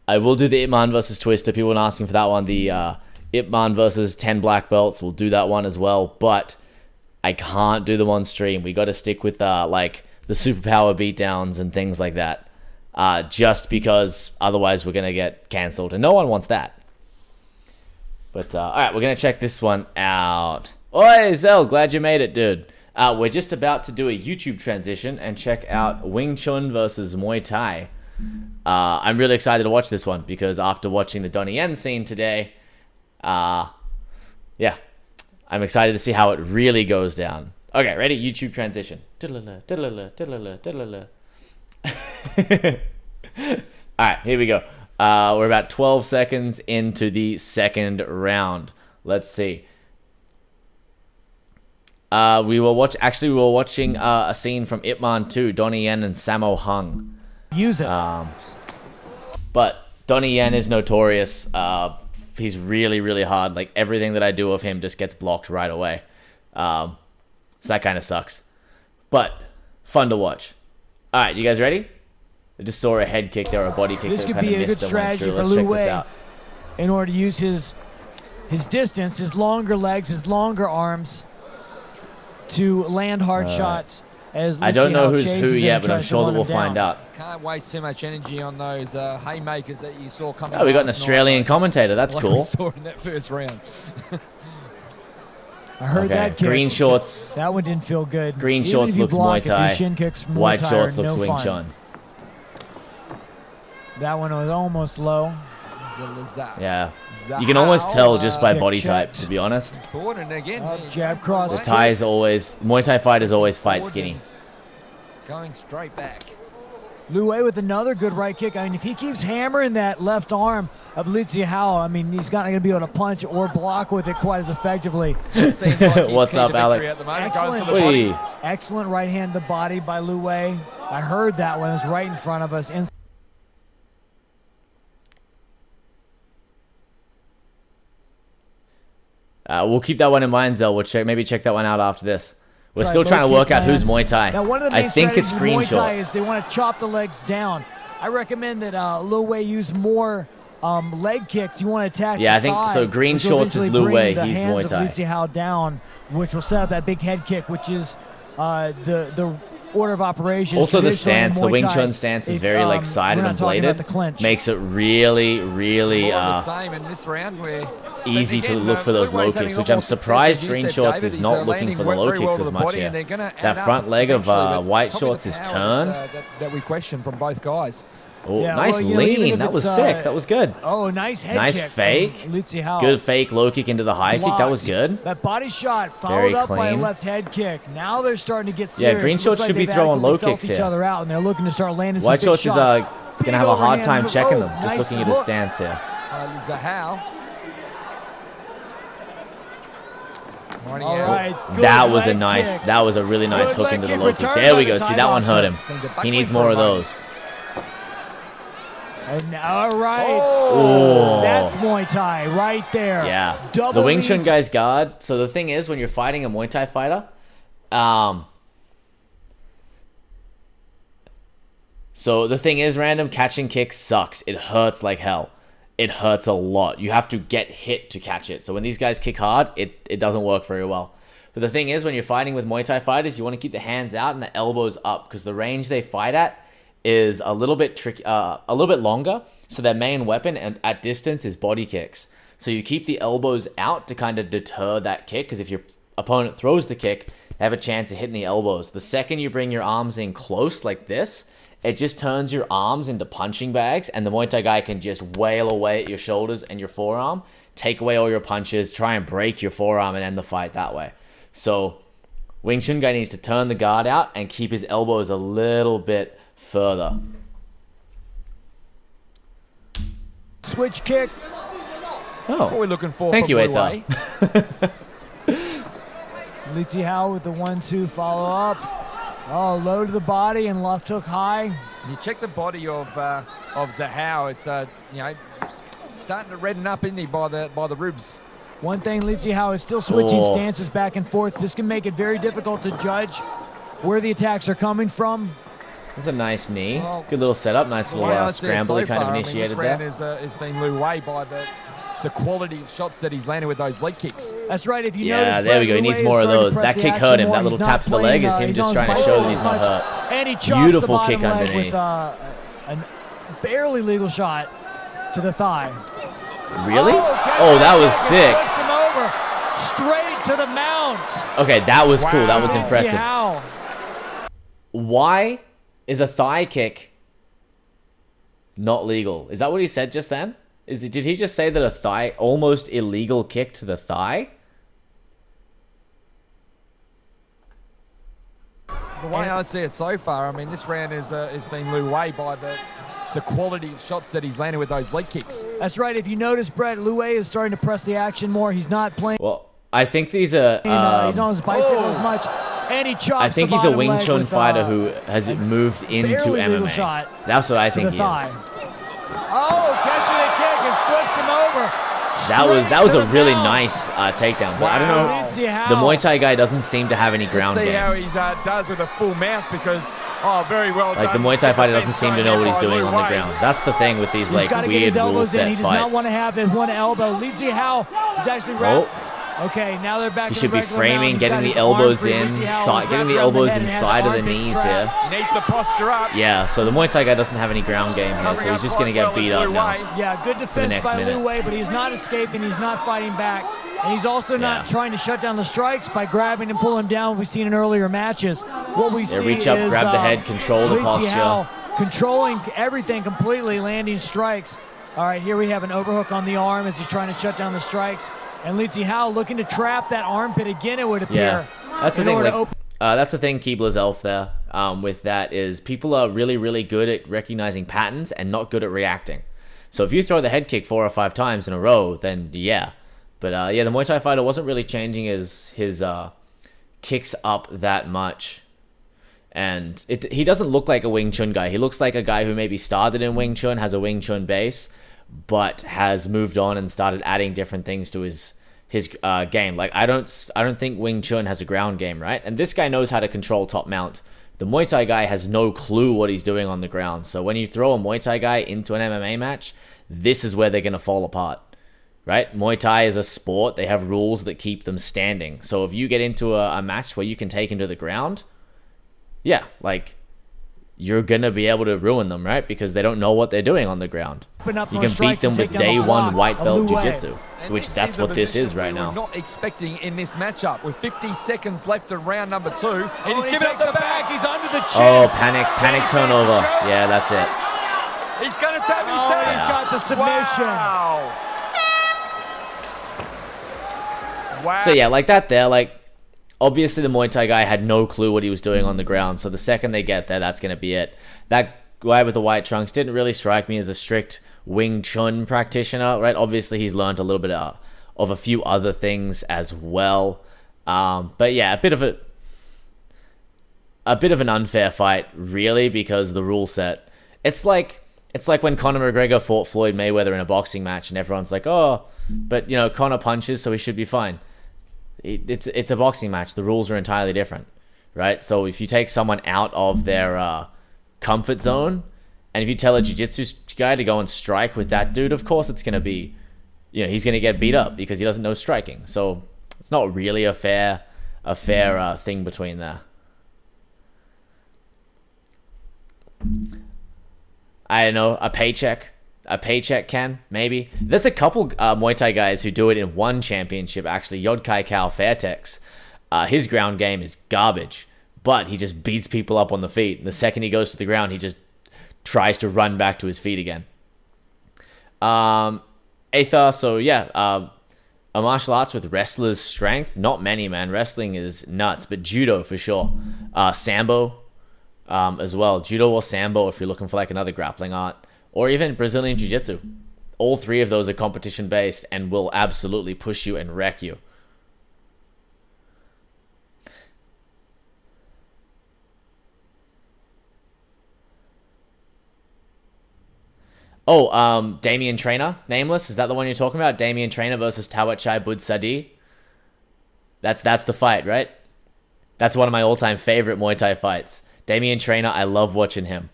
I will do the Ip Man versus Twister. People have been asking for that one. The Ip Man versus 10 black belts. We'll do that one as well, but I can't do them on stream. We got to stick with like the superpower beatdowns and things like that. just because otherwise we're going to get cancelled, and no one wants that. But, all right, we're going to check this one out. Oi, Zell, glad you made it, dude. We're just about to do a YouTube transition and check out Wing Chun versus Muay Thai. I'm really excited to watch this one because after watching the Donnie Yen scene today, yeah, I'm excited to see how it really goes down. Okay, ready? YouTube transition. Alright, here we go. We're about 12 seconds into the second round. Let's see. We were watching a scene from Ip Man 2, Donnie Yen and Sammo Hung. Use it. But Donnie Yen is notorious. He's really, really hard. Like, everything that I do of him just gets blocked right away. So that kind of sucks. But fun to watch. Alright, you guys ready? I just saw a head kick there, or a body kick. This could be a good strategy for Lu Wei in order to use his distance, his longer legs, his longer arms to land hard shots. As I don't know who's who yet, but I'm sure that we'll find out. Just can't waste too much energy on those haymakers that you saw coming. Oh, we got an Australian commentator. That's cool. We saw in that first round. I heard that kick. Green shorts. That one didn't feel good. Green shorts looks Muay Thai. Shin kicks from White Muay Thai shorts are looks no Wing fun. Chun. That one was almost low. Yeah, you can almost tell just by body type, to be honest. Forward and again. Jab cross. The Thais always, Muay Thai fighters always fight skinny. Going straight back. Lu Wei with another good right kick. I mean, if he keeps hammering that left arm of Li Zihao, I mean, he's not going to be able to punch or block with it quite as effectively. What's up, Alex? Excellent right hand to body by Lu Wei. I heard that one. It was right in front of us. We'll keep that one in mind, Zell. We'll maybe check that one out after this. We're still trying to work out who's Muay Thai. Now, one of the main I think it's green Muay Thai shorts. is they want to chop the legs down. I recommend that Lu Wei use more leg kicks. You want to attack. Yeah, the I think thigh, so. Green which will shorts is eventually Lu Wei. bring the He's hands Muay Thai. of Li Zihao down, which will set up that big head kick, which is the order of operations. Also, the Traditionally in stance, the Muay Wing Thai, Chun stance is if, very like we're sided not and talking about bladed. the clinch. Makes it really, really More of the same in this round where easy to look for those low kicks, which I'm surprised Green Shorts is not looking for the low kicks as much here. That front leg of White Shorts is turned. That we question from both guys. Oh, Yeah, nice well, lean. That was sick. That was good. Oh, nice head Nice kick. fake. From Li Zihao. Good fake low kick into the high kick. That was good. That body shot followed Very up by a clean. left head kick. Now they're starting to get serious. Green It Shorts looks like should be they've throwing low adequately felt kicks each here. other out, and they're looking to start landing some White big Shorts is shots. going to have a hard time overhand checking move. them, Oh, just nice looking at his hook. stance here. Zahao. All right, good That was a leg nice, kick. that was a really nice Good hook leg into the kick low kick. returned There by we the go. Thai See, that one boxer. hurt him. He needs more of those. And all right. Oh. That's Muay Thai right there. Yeah. Double The Wing Chun leads. guy's guard. So the thing is, when you're fighting a Muay Thai fighter, so the thing is, random catching kicks sucks. It hurts like hell. It hurts a lot. You have to get hit to catch it. So when these guys kick hard, it doesn't work very well. But the thing is, when you're fighting with Muay Thai fighters, you want to keep the hands out and the elbows up because the range they fight at is a little bit tricky, a little bit longer. So their main weapon at distance is body kicks. So you keep the elbows out to kind of deter that kick because if your opponent throws the kick, they have a chance of hitting the elbows. The second you bring your arms in close like this, it just turns your arms into punching bags and the Muay Thai guy can just wail away at your shoulders and your forearm, take away all your punches, try and break your forearm and end the fight that way. So Wing Chun guy needs to turn the guard out and keep his elbows a little bit further. Switch kick. That's what Oh, we're looking for. thank from you, Blue Wei. Aether. Li Zihao with the 1-2 follow up. Oh, low to the body and left hook high. You check the body of Zahao. It's starting to redden up, isn't he, by the ribs. One thing, Li Zihao is still switching Oh. stances back and forth. This can make it very difficult to judge where the attacks are coming from. That's a nice knee. Well, Good little setup. Nice The little way I see it scramble he so kind of far, initiated I mean, there. this round has been Lu Wei by the quality of shots that he's landing with those leg kicks. That's right. If you Yeah, notice, there we Brad, go. He Lu needs Wei more is of starting to those. press That the kick action hurt him. more. That He's little not tap to the leg playing, is him he's just not trying to as show much. that he's not hurt. And he chops Beautiful the bottom kick leg underneath. with A barely legal shot to the thigh. Really? Oh, Oh, that was sick. Flips him over. Straight to the mount. Okay, that was cool. That was See impressive. how? Why is a thigh kick not legal? Is that what he said just then? Did he just say that a thigh, almost illegal kick to the thigh? The way I see it so far, I mean, this round is being led away by the quality of shots that he's landing with those leg kicks. That's right. If you notice, Brett, Luay is starting to press the action more. He's not playing. Well, I think these are. He's on his bicycle as much. And he chops I think the he's a bottom Wing leg Chun with, fighter who has moved into barely legal MMA. shot That's what I think he thigh. is. Oh, catching a kick and flips him over. That was Straight a to really the mount. nice takedown. But I don't know. Let's see how. The Muay Thai guy doesn't seem to have any ground Let's see how game. he does with a full mount because, very well Like the done. Muay Thai fighter doesn't Defense seem to going know what in he's by doing Lu on the Wei. ground. That's the thing with these He's like got to get weird his rule elbows in. set He does not fights. want to have his one elbow. Let's see how he's actually wrapped. Oh. Okay, now they're back He to should the be regular mount. framing, He's getting got the his elbows arm free. in, Let's see how getting he's the wrapped around elbows head and has inside of the armpit knees trap. here. He needs to posture up. Yeah, so the Muay Thai guy doesn't have any ground game here, so he's just going to get beat up now. Yeah, good defense next by minute. Lu Wei, but he's not escaping. He's not fighting back. And he's also not trying to shut down the strikes by grabbing and pulling him down. We've seen in earlier matches. What we see reach up, is grab the head, control the Li posture. Zihao controlling everything completely, landing strikes. All right, here we have an overhook on the arm as he's trying to shut down the strikes. And Li Zihao looking to trap that armpit again, it would appear. Yeah, that's the thing. Like, that's the thing, Keebler's Elf there. With that is people are really, really good at recognizing patterns and not good at reacting. So if you throw the head kick 4 or 5 times in a row, then yeah. But yeah, the Muay Thai fighter wasn't really changing his kicks up that much. And he doesn't look like a Wing Chun guy. He looks like a guy who maybe started in Wing Chun, has a Wing Chun base, but has moved on and started adding different things to his game. Like I don't think Wing Chun has a ground game, right? And this guy knows how to control top mount. The Muay Thai guy has no clue what he's doing on the ground. So when you throw a Muay Thai guy into an MMA match, this is where they're going to fall apart, right? Muay Thai is a sport. They have rules that keep them standing. So if you get into a match where you can take him to the ground, yeah, like you're going to be able to ruin them, right? Because they don't know what they're doing on the ground. You can beat them with day one white belt jiu-jitsu, which that's what this is right now. Not expecting in this matchup with 50 seconds left in round number 2. And he's he giving up takes the it back. He's under the chin. Oh, panic turnover. Yeah, that's it. He's going to tap his Oh, down. he's got the submission. Wow. So yeah, like that there, like obviously the Muay Thai guy had no clue what he was doing on the ground. So the second they get there, that's going to be it. That guy with the white trunks didn't really strike me as a strict Wing Chun practitioner, right? Obviously he's learned a little bit of a few other things as well. But yeah, a bit of an unfair fight, really, because the rule set. It's like when Conor McGregor fought Floyd Mayweather in a boxing match, and everyone's like, "Oh, but you know, Conor punches, so he should be fine." It's a boxing match. The rules are entirely different, right? So if you take someone out of their comfort zone, and if you tell a jiu-jitsu guy to go and strike with that dude, of course it's gonna be, he's gonna get beat up because he doesn't know striking. So it's not really a fair thing between there. I don't know, a paycheck can, maybe. There's a couple Muay Thai guys who do it in one championship, actually. Yodkai Kao Fairtex. His ground game is garbage, but he just beats people up on the feet. And the second he goes to the ground, he just tries to run back to his feet again. Aether, so yeah, a martial arts with wrestler's strength. Not many, man. Wrestling is nuts, but judo for sure. Sambo as well. Judo or Sambo if you're looking for like another grappling art. Or even Brazilian Jiu-Jitsu. All three of those are competition-based and will absolutely push you and wreck you. Oh, Damian Trainer, Nameless. Is that the one you're talking about? Damian Trainer versus Tawa Chai Bud Sadi. That's the fight, right? That's one of my all-time favorite Muay Thai fights. Damian Trainer, I love watching him.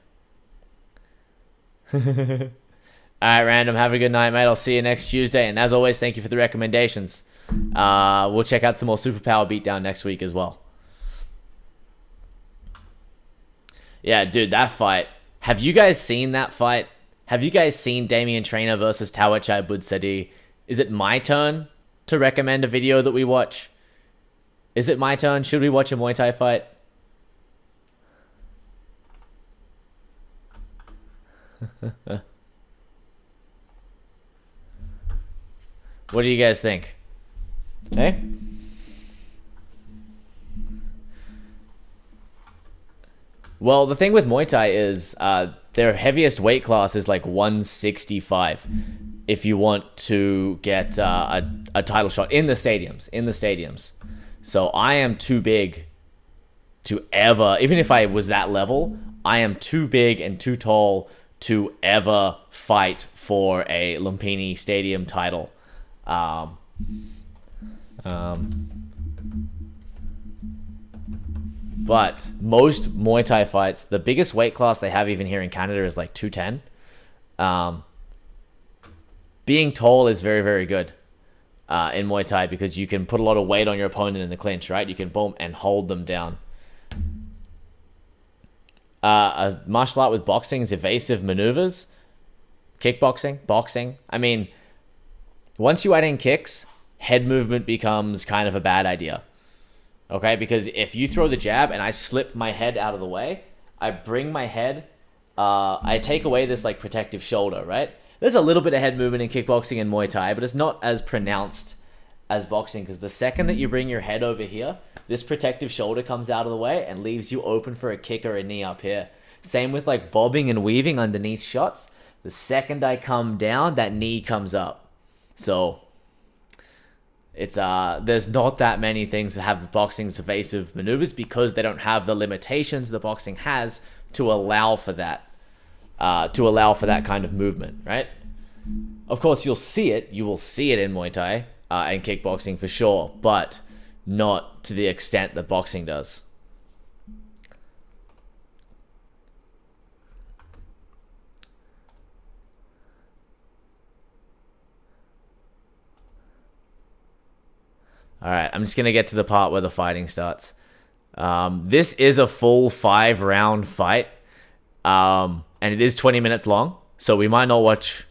Alright, Random, have a good night, mate. I'll see you next Tuesday. And as always, thank you for the recommendations. We'll check out some more Superpower Beatdown next week as well. Yeah, dude, that fight. Have you guys seen that fight? Have you guys seen Damien Trainer versus Tawa Chai Budsadi? Is it my turn to recommend a video that we watch? Is it my turn? Should we watch a Muay Thai fight? What do you guys think? Hey? Well, the thing with Muay Thai is their heaviest weight class is like 165 if you want to get a title shot in the stadiums. So I am too big to ever, even if I was that level, I am too big and too tall to ever fight for a Lumpini Stadium title. But most Muay Thai fights, the biggest weight class they have even here in Canada is like 210. Being tall is very, very good in Muay Thai because you can put a lot of weight on your opponent in the clinch, right? You can boom and hold them down. A martial art with boxing is evasive maneuvers. Kickboxing, boxing. I mean, once you add in kicks, head movement becomes kind of a bad idea. Okay, because if you throw the jab and I slip my head out of the way, I bring my head, I take away this like protective shoulder, right? There's a little bit of head movement in kickboxing and Muay Thai, but it's not as pronounced as boxing because the second that you bring your head over here, this protective shoulder comes out of the way and leaves you open for a kick or a knee up here. Same with like bobbing and weaving underneath shots. The second I come down, that knee comes up. So it's there's not that many things that have boxing's evasive maneuvers because they don't have the limitations the boxing has to allow for that kind of movement, right? Of course, you'll see it. You will see it in Muay Thai and kickboxing for sure, but not to the extent that boxing does. All right, I'm just going to get to the part where the fighting starts. This is a full 5-round fight, and it is 20 minutes long, so we might not watch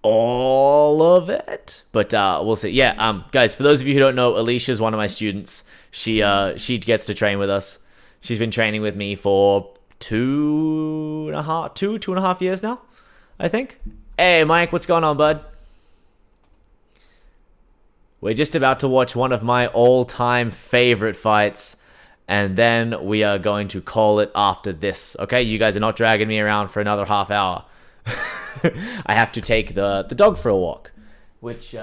all of it, but we'll see. Yeah, guys, for those of you who don't know, Alicia's one of my students. She gets to train with us. She's been training with me for two and a half years now, I think. Hey, Mike, what's going on, bud? We're just about to watch one of my all-time favorite fights, and then we are going to call it after this, okay? You guys are not dragging me around for another half hour. I have to take the dog for a walk, which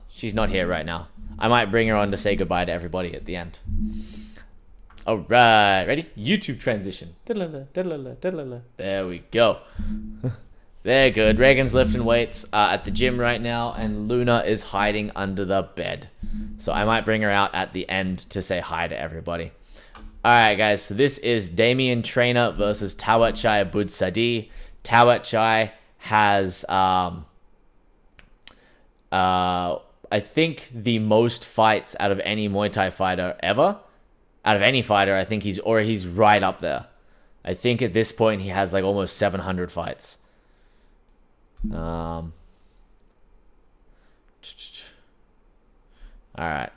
she's not here right now. I might bring her on to say goodbye to everybody at the end. All right, ready? YouTube transition. There we go. They're good. Reagan's lifting weights at the gym right now, and Luna is hiding under the bed. So I might bring her out at the end to say hi to everybody. Alright, guys. So this is Damien Trainer versus Tawa Chai Budsadi. Tawa Chai has, I think, the most fights out of any Muay Thai fighter ever. Out of any fighter, I think he's right up there. I think at this point he has like almost 700 fights. All right,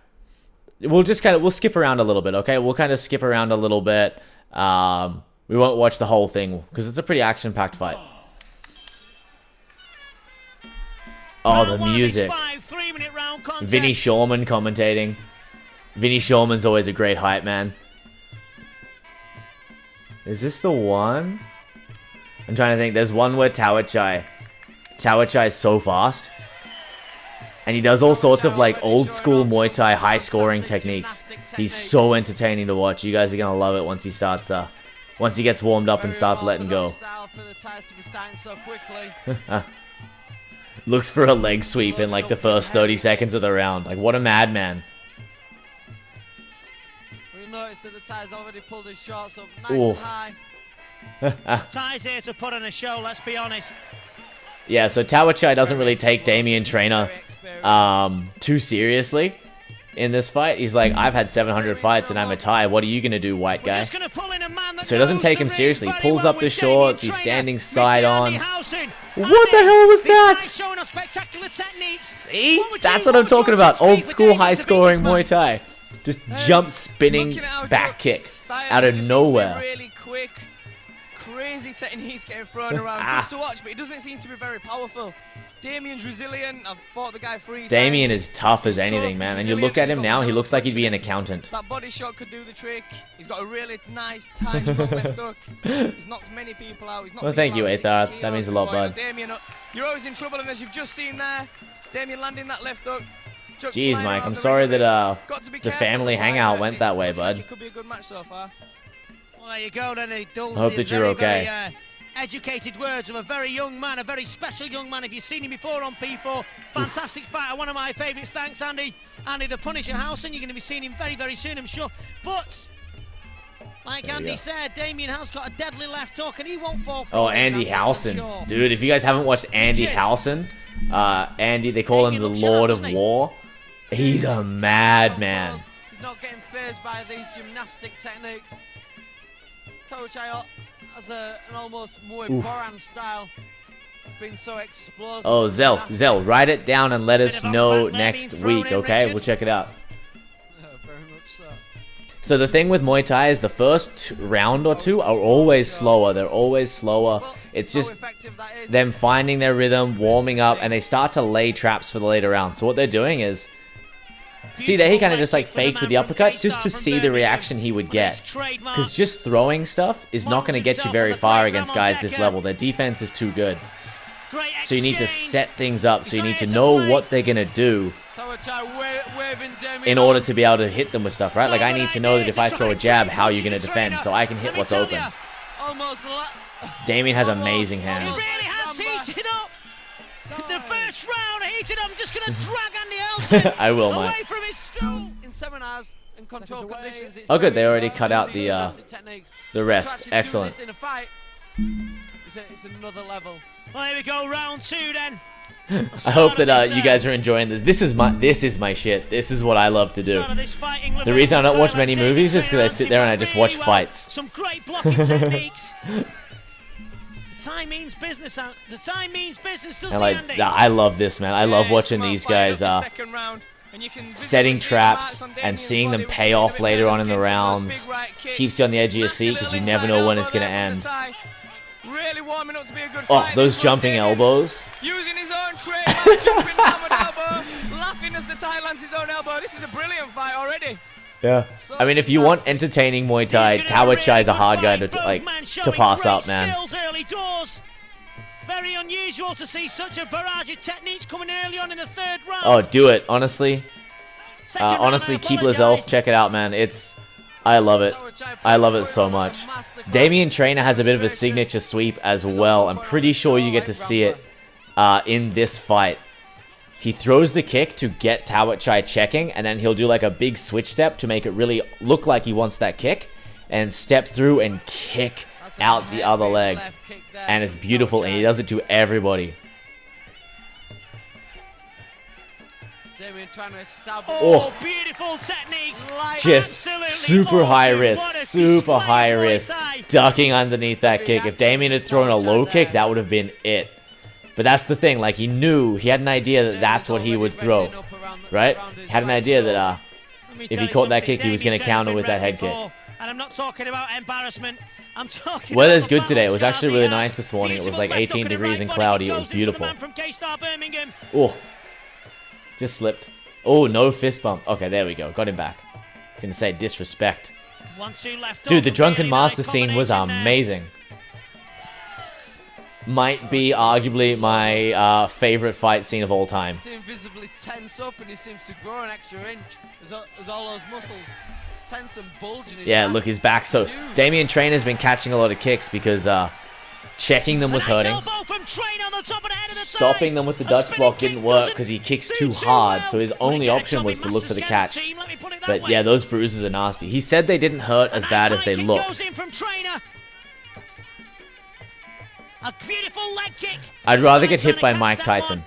we'll skip around a little bit, okay? We'll kind of skip around a little bit. We won't watch the whole thing because it's a pretty action-packed fight. Oh, the music. Vinny Shawman commentating. Vinny Shawman's always a great hype man. Is this the one? I'm trying to think. There's one where Tawa Chai is so fast. And he does all sorts of like old school Muay Thai high scoring techniques. He's so entertaining to watch. You guys are going to love it once he starts, once he gets warmed up and starts letting go. Looks for a leg sweep in like the first 30 seconds of the round. Like, what a madman. We noticed that the Thai's already pulled his shorts up nice and high. Thai's here to put on a show, let's be honest. Yeah, so Tawa Chai doesn't really take Damien Trainer too seriously in this fight. He's like, I've had 700 fights and I'm a Thai. What are you going to do, white guy? We're just going to pull in So he doesn't take him seriously. He pulls up the shorts. He's standing side on. What the hell was that? See? That's what I'm talking about. Old school high scoring Muay Thai. Just jump spinning back kick out of nowhere. Really quick, crazy techniques getting thrown around. Good to watch, but he doesn't seem to be very powerful. Damien's resilient. I've fought the guy 3 times. Damien is tough as anything, man. And you look at him now, he looks like he'd be an accountant. That body shot could do the trick. He's got a really nice, tight, strong left hook. He's knocked many people out. Well, thank you, Aethar. That means a lot, bud. Damien, you're always in trouble, and as you've just seen there, Damien landing that left hook. Jeez, Mike, I'm sorry that the family hangout went that way, bud. It could be a good match so far. Well, there you go, then. I hope that you're okay. Very, educated words of a very young man, a very special young man. If you've seen him before on P4, fantastic fighter, one of my favourites. Thanks, Andy. Andy the Punisher Howson. You're going to be seeing him very, very soon, I'm sure. But like Andy said, Damien has got a deadly left hook, and he won't fall for Oh, Andy Howson. Dude, if you guys haven't watched Andy Howson, Andy, they call him the Lord of War. He's a madman. He's not getting phased by these gymnastic techniques. Tawa Chai has an almost Muay Boran style. Been so explosive. Oh, Zell, write it down and let us know next week, okay? We'll check it out. Very much so. So the thing with Muay Thai is the first round or two are always slower. They're always slower. It's just them finding their rhythm, warming up, and they start to lay traps for the later rounds. So what they're doing is, see there, he kind of just like faked with the uppercut just to see the reaction he would get. Because just throwing stuff is not going to get you very far against guys this level. Their defense is too good. So you need to set things up. So you need to know what they're going to do in order to be able to hit them with stuff, right? Like I need to know that if I throw a jab, how you're going to defend so I can hit what's open. Damien has amazing hands. The first round heated. I'm just going to drag Andy Howson I will, away Mike. from his stool. In seminars and control conditions, Oh, good. They already cut out the rest. Excellent. In a fight, it's another level. Well, here we go, round 2 then. I hope that you guys are enjoying this. This is my shit. This is what I love to do. The reason I don't watch many movies is because I sit there and I just watch fights. Some great blocking techniques. Time means business. The time means business, doesn't And it, Andy? I love this, man. I love watching these guys setting traps and seeing them pay off later on in the rounds. Keeps you on the edge of your seat because you never know when it's going to end. Really warming up to be a good Oh, those jumping elbows. Using his own trademark jumping hammered elbow, laughing as the Thai lands his own elbow. This is a brilliant fight already. Yeah. I mean, if you want entertaining Muay Thai, Tawa Chai is a hard guy to pass up, man. Very unusual to see such a barrage of techniques coming early on in the third round. Oh, do it. Honestly. Honestly, keep Elf. Check it out, man. I love it. I love it so much. Damien Trainer has a bit of a signature sweep as well. I'm pretty sure you get to see it in this fight. He throws the kick to get Tawa Chai checking, and then he'll do like a big switch step to make it really look like he wants that kick, and step through and kick out the other leg. And it's beautiful, and he does it to everybody. Oh, beautiful techniques. Just super high risk, ducking underneath that kick. If Damien had thrown a low kick, that would have been it. But that's the thing, like he knew, he had an idea that that's what he would throw, right? He had an idea that if he caught that kick, he was going to counter with that head kick. And I'm not talking about embarrassment. I'm talking Weather's good today. It was actually really nice this morning. It was like 18 degrees and cloudy. It was beautiful. Oh, just slipped. Oh, no fist bump. Okay, there we go. Got him back. I was going to say disrespect. Dude, the Drunken Master scene was amazing. Might be arguably my favorite fight scene of all time. You see him visibly tense up and he seems to grow an extra inch as all those muscles tense and bulge in his back. Look, his back. So Damien Trainer's been catching a lot of kicks because checking them was hurting. Stopping them with the Dutch block didn't work because he kicks too hard. So his only option was to look for the catch. But yeah, those bruises are nasty. He said they didn't hurt as bad as they looked. A beautiful leg kick. I'd rather get hit by Mike Tyson.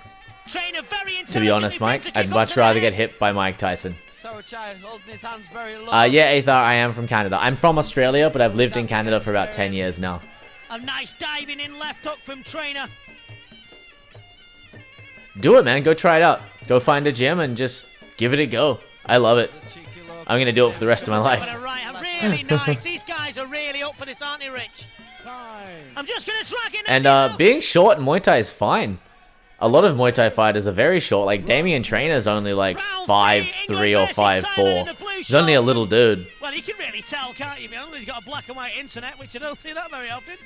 To be honest, Mike, I'd much rather get hit by Mike Tyson. Tawa Tawa Chai holding his hands very low. Yeah, Aethar, I am from Canada. I'm from Australia, but I've lived in Canada for about 10 years now. A nice diving in left hook from trainer. Do it, man. Go try it out. Go find a gym and just give it a go. I love it. I'm going to do it for the rest of my life. Really nice. These guys are really up for this, aren't they, Rich? I'm just going to drag in. And being short in Muay Thai is fine. A lot of Muay Thai fighters are very short. Like Damien Trainer's only like 5'3" or 5'4". He's only a little dude. Well, you can really tell, can't you? He's got a black and white internet, which I don't see that very often.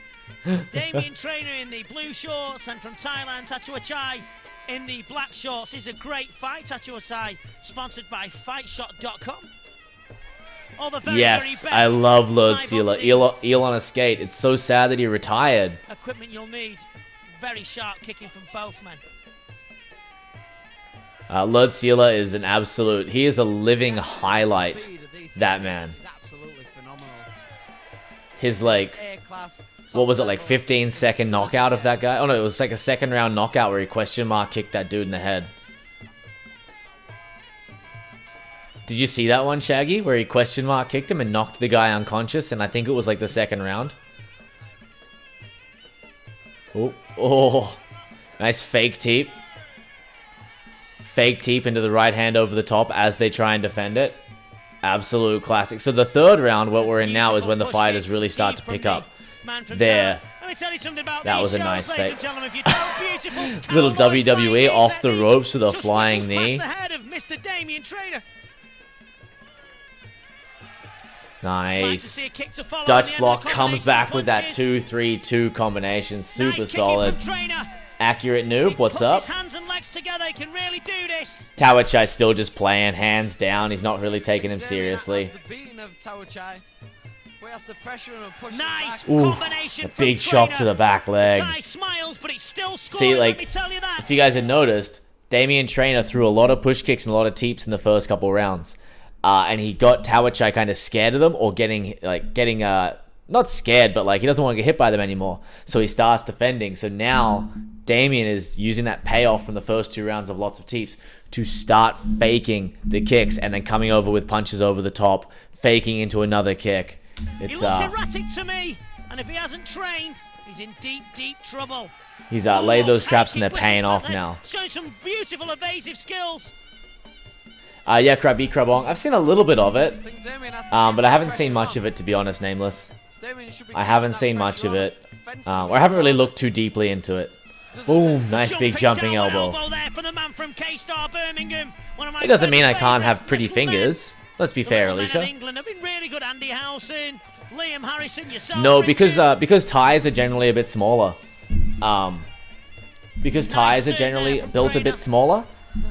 Damien Trainer in the blue shorts, and from Thailand, Tawa Chai in the black shorts. This is a great fight. Tawa Chai, sponsored by FightShot.com. Yes, I love Lord Sealer. Eel on a skate. It's so sad that he retired. Equipment you'll need. Very sharp kicking from both men. Lord Sealer is an absolute... He is a living highlight. That man. Absolutely phenomenal. His, like... What was it, like 15-second knockout of that guy? Oh, no, it was like a second-round knockout where he question mark kicked that dude in the head. Did you see that one, Shaggy? Where he question mark kicked him and knocked the guy unconscious, and I think it was like the second round. Oh, nice fake teep. Fake teep into the right hand over the top as they try and defend it. Absolute classic. So the third round, what we're in now, is when the fighters really start to pick up. There. That was a nice fake. Little WWE off the ropes with a flying knee. Nice. Dutch block comes back with that 2-3-2 combination. Super solid. Accurate noob, what's up? Tawa Chai still just playing, hands down. He's not really taking him seriously. Ooh, a big chop to the back leg. See, like, if you guys had noticed, Damien Trainer threw a lot of push kicks and a lot of teeps in the first couple rounds. And he got Tawa Chai kind of scared of them, or getting not scared, but like he doesn't want to get hit by them anymore. So he starts defending. So now Damien is using that payoff from the first 2 rounds of lots of teeps to start faking the kicks and then coming over with punches over the top, faking into another kick. It's he looks erratic to me, and if he hasn't trained, he's in deep trouble. He's laid those traps and they're paying off now. Showing some beautiful evasive skills. Yeah, Krabby Krabong. I've seen a little bit of it, but I haven't seen much of it, to be honest, Nameless. I haven't seen much of it, or I haven't really looked too deeply into it. Boom, nice big jumping elbow. It doesn't mean I can't have pretty fingers. Let's be fair, Alicia. No, because ties are generally a bit smaller. Because ties are generally built a bit smaller.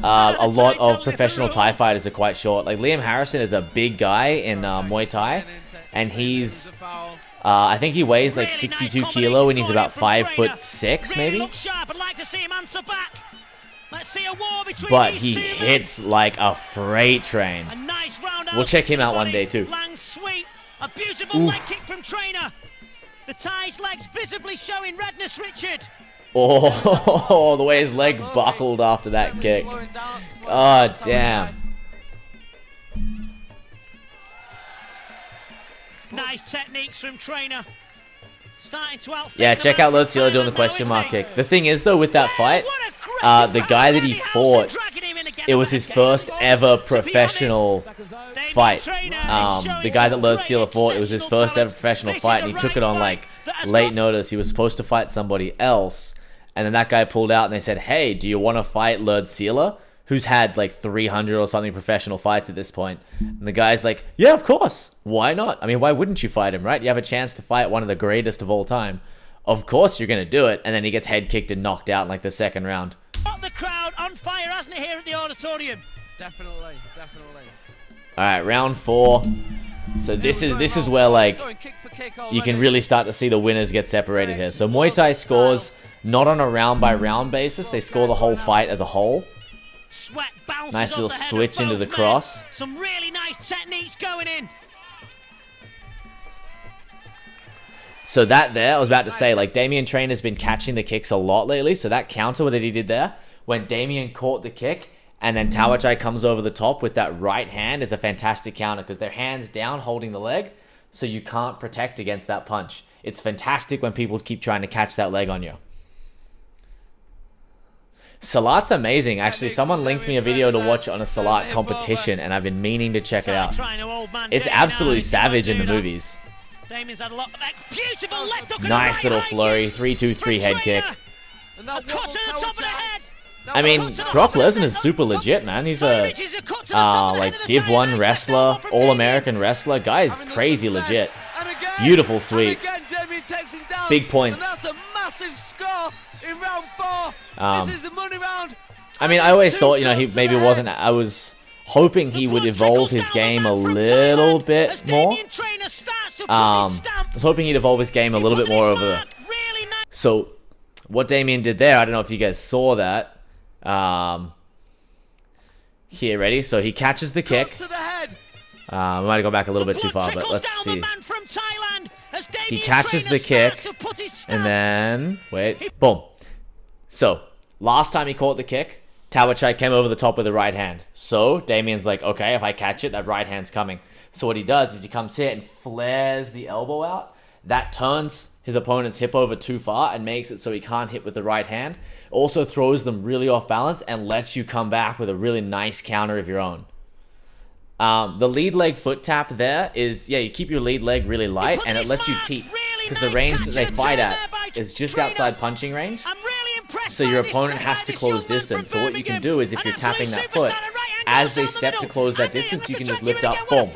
A lot of professional Thai fighters are quite short. Like Liam Harrison is a big guy in Muay Thai, and he's I think he weighs like 62 kilo and he's about 5'6", maybe. But he hits like a freight train. We'll check him out one day too. A beautiful leg kick from Trainer. The Thai's legs visibly showing redness, Richard. Oh, the way his leg buckled after that kick. God damn. Nice techniques from Trainer. Starting to outthink. Yeah, check out Lord Sealer doing the question mark kick. The thing is, though, with that fight, the guy that he fought, it was his first ever professional fight. The guy that Lord Sealer fought, it was his first ever professional fight, and he took it on like late notice. He was supposed to fight somebody else, and then that guy pulled out, and they said, "Hey, do you want to fight Lord Sealer, who's had like 300 or something professional fights at this point?" And the guy's like, "Yeah, of course. Why not? I mean, why wouldn't you fight him, right? You have a chance to fight one of the greatest of all time. Of course you're gonna do it." And then he gets head kicked and knocked out in like the second round. Got the crowd on fire, hasn't it, here at the auditorium? Definitely. All right, round 4. So this is where like you can really start to see the winners get separated here. So Muay Thai scores not on a round by round basis; they score the whole fight as a whole. Nice little switch into the cross. Some really nice techniques going in. So that there, I was about to say, like Damien Trainer's been catching the kicks a lot lately. So that counter that he did there, when Damien caught the kick And then Tawa Chai comes over the top with that right hand is a fantastic counter because their hand's down holding the leg, so you can't protect against that punch. It's fantastic when people keep trying to catch that leg on you. Salat's amazing. Actually, someone linked me a video to watch on a Salat competition, and I've been meaning to check it out. It's absolutely savage in the movies. Nice little flurry. 3-2-3 head kick. I mean, Brock Lesnar is super legit, man. He's a like Div 1 wrestler, All-American wrestler. Guy is crazy legit. Beautiful sweep. Big points. That's a massive score in round 4. This is a money round. I mean, I always thought, you know, he maybe wasn't. I was hoping he would evolve his game a little bit more. I was hoping he'd evolve his game a little bit more over. So, what Damien did there, I don't know if you guys saw that. Here, ready? So he catches the kick. We might have gone back a little bit too far, but let's see. He catches the kick, and then, wait, boom. So, last time he caught the kick, Tawa Chai came over the top with the right hand. So, Damien's like, okay, if I catch it, that right hand's coming. So what he does is he comes here and flares the elbow out. That turns his opponent's hip over too far and makes it so he can't hit with the right hand. Also throws them really off balance and lets you come back with a really nice counter of your own. The lead leg foot tap there is, yeah, you keep your lead leg really light and it lets you teep. Because the range that they fight at is just outside punching range. So your opponent has to close distance. So what you can do is if you're tapping that foot, as they step to close that distance, you can just lift up, boom,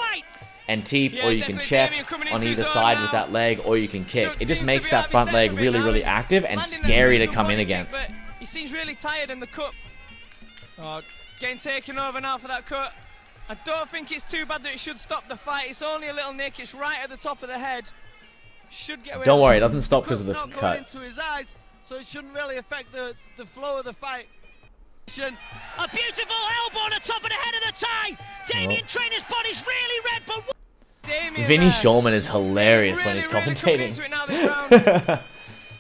and teep, or you can check on either side with that leg, or you can kick. It just makes that front leg really, really active and scary to come in against. He seems really tired in the cut. Oh, getting taken over now for that cut. I don't think it's too bad that it should stop the fight. It's only a little nick. It's right at the top of the head. Should get away. Don't worry, it doesn't stop because of the cut. Going into his eyes, so it shouldn't really affect the flow of the fight. A beautiful elbow on the top of the head of the tie. Damien Trainer's body's really red, but Vinny Shulman is hilarious when he's commentating.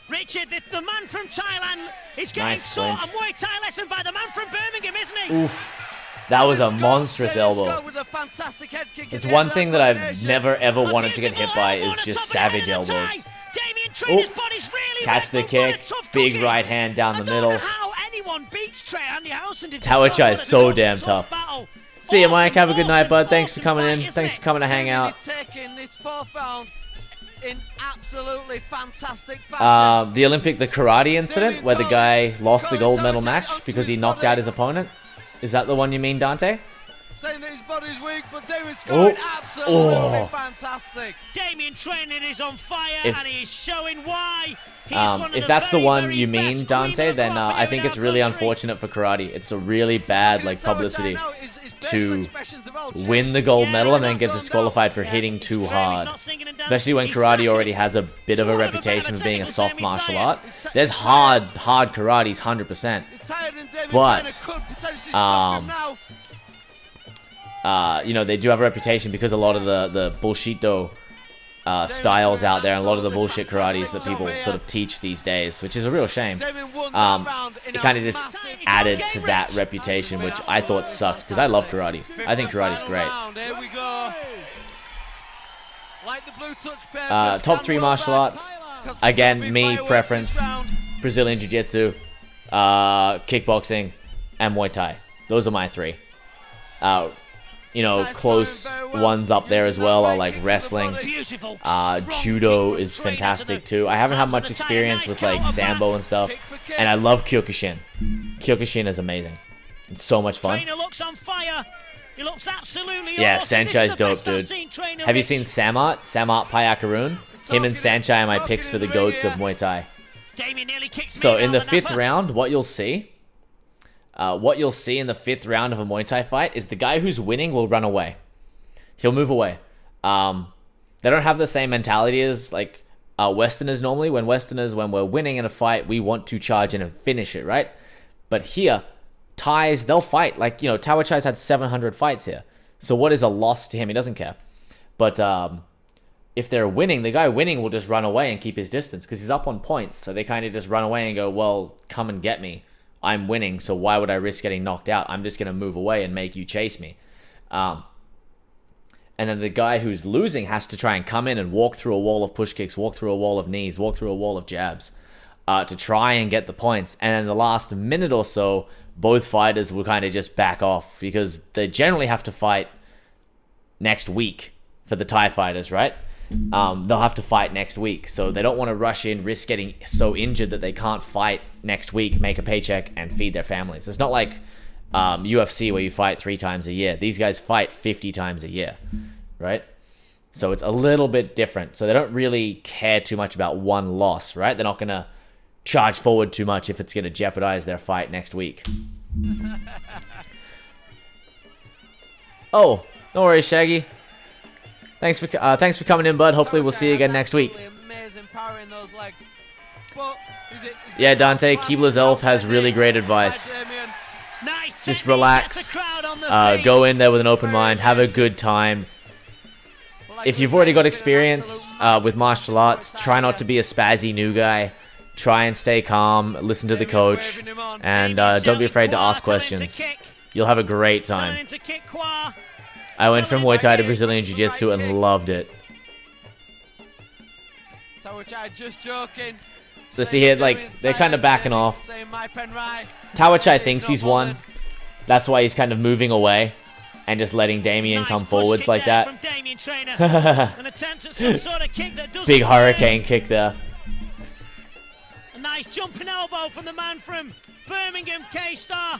Richard, the man from Thailand is getting taught a Muay Thai lesson by the man from Birmingham, isn't he? Oof. That was a monstrous elbow. It's one thing that I've never ever wanted to get hit by is just savage elbows. Oh, catch the kick, big right hand down the middle. Tawa Chai is so damn tough. See you, Mike. Have a good night, bud. Thanks for coming in. Thanks for coming to hang out. In absolutely fantastic fashion. The karate incident where the guy lost the gold medal match because he knocked out his opponent. Is that the one you mean, Dante? Saying that his body's weak, but Damien's scoring absolutely fantastic. Damien Trainer is on fire and he's showing why. If that's the one you mean, Dante, then I think it's really unfortunate for karate. It's a really bad like publicity to win the gold medal and then get disqualified for hitting too hard. Especially when karate already has a bit of a reputation of being a soft martial art. There's hard karates, 100%. But, you know, they do have a reputation because a lot of the bullshito styles out there and a lot of the bullshit karates that people sort of teach these days, which is a real shame. It kind of just added to that reputation, which I thought sucked because I love karate. I think karate's great. Top 3 martial arts. Again, me, preference, Brazilian Jiu-Jitsu, kickboxing, and Muay Thai. Those are my 3. You know, close ones up there as well are like wrestling. Judo is fantastic too. I haven't had much experience with like Sambo and stuff. And I love Kyokushin. Kyokushin is amazing. It's so much fun. Yeah, Sanchai's dope, dude. Have you seen Samart? Samart Payakarun? Him and Sanchai are my picks for the GOATs of Muay Thai. So in the 5th round, what you'll see in the 5th round of a Muay Thai fight is the guy who's winning will run away. He'll move away. They don't have the same mentality as like Westerners normally. When we're winning in a fight, we want to charge in and finish it, right? But here, Thais, they'll fight. Like, you know, Tawa Chai's had 700 fights here. So what is a loss to him? He doesn't care. But if they're winning, the guy winning will just run away and keep his distance because he's up on points. So they kind of just run away and go, well, come and get me. I'm winning, so why would I risk getting knocked out? I'm just going to move away and make you chase me. And then the guy who's losing has to try and come in and walk through a wall of push kicks, walk through a wall of knees, walk through a wall of jabs to try and get the points. And then the last minute or so, both fighters will kind of just back off because they generally have to fight next week for the Thai fighters, right? They'll have to fight next week, so they don't want to rush in, risk getting so injured that they can't fight next week, make a paycheck, and feed their families. It's not like UFC where you fight 3 times a year. These guys fight 50 times a year, right? So it's a little bit different. So they don't really care too much about one loss, right? They're not going to charge forward too much if it's going to jeopardize their fight next week. Oh, no worries, Shaggy. Thanks for coming in, bud. Hopefully we'll see you again next week. Yeah, Dante, Keebler's Elf has really great advice. Just relax, go in there with an open mind, have a good time. If you've already got experience with martial arts, try not to be a spazzy new guy. Try and stay calm, listen to the coach, and don't be afraid to ask questions. You'll have a great time. I went from Muay Thai to Brazilian Jiu-Jitsu and loved it. Tawa Chai just joking. So see here, like, they're kind of backing off. Tawa Chai thinks he's won. That's why he's kind of moving away and just letting Damien come forwards like that. Big hurricane kick there. A nice jumping elbow from the man from Birmingham, K-Star.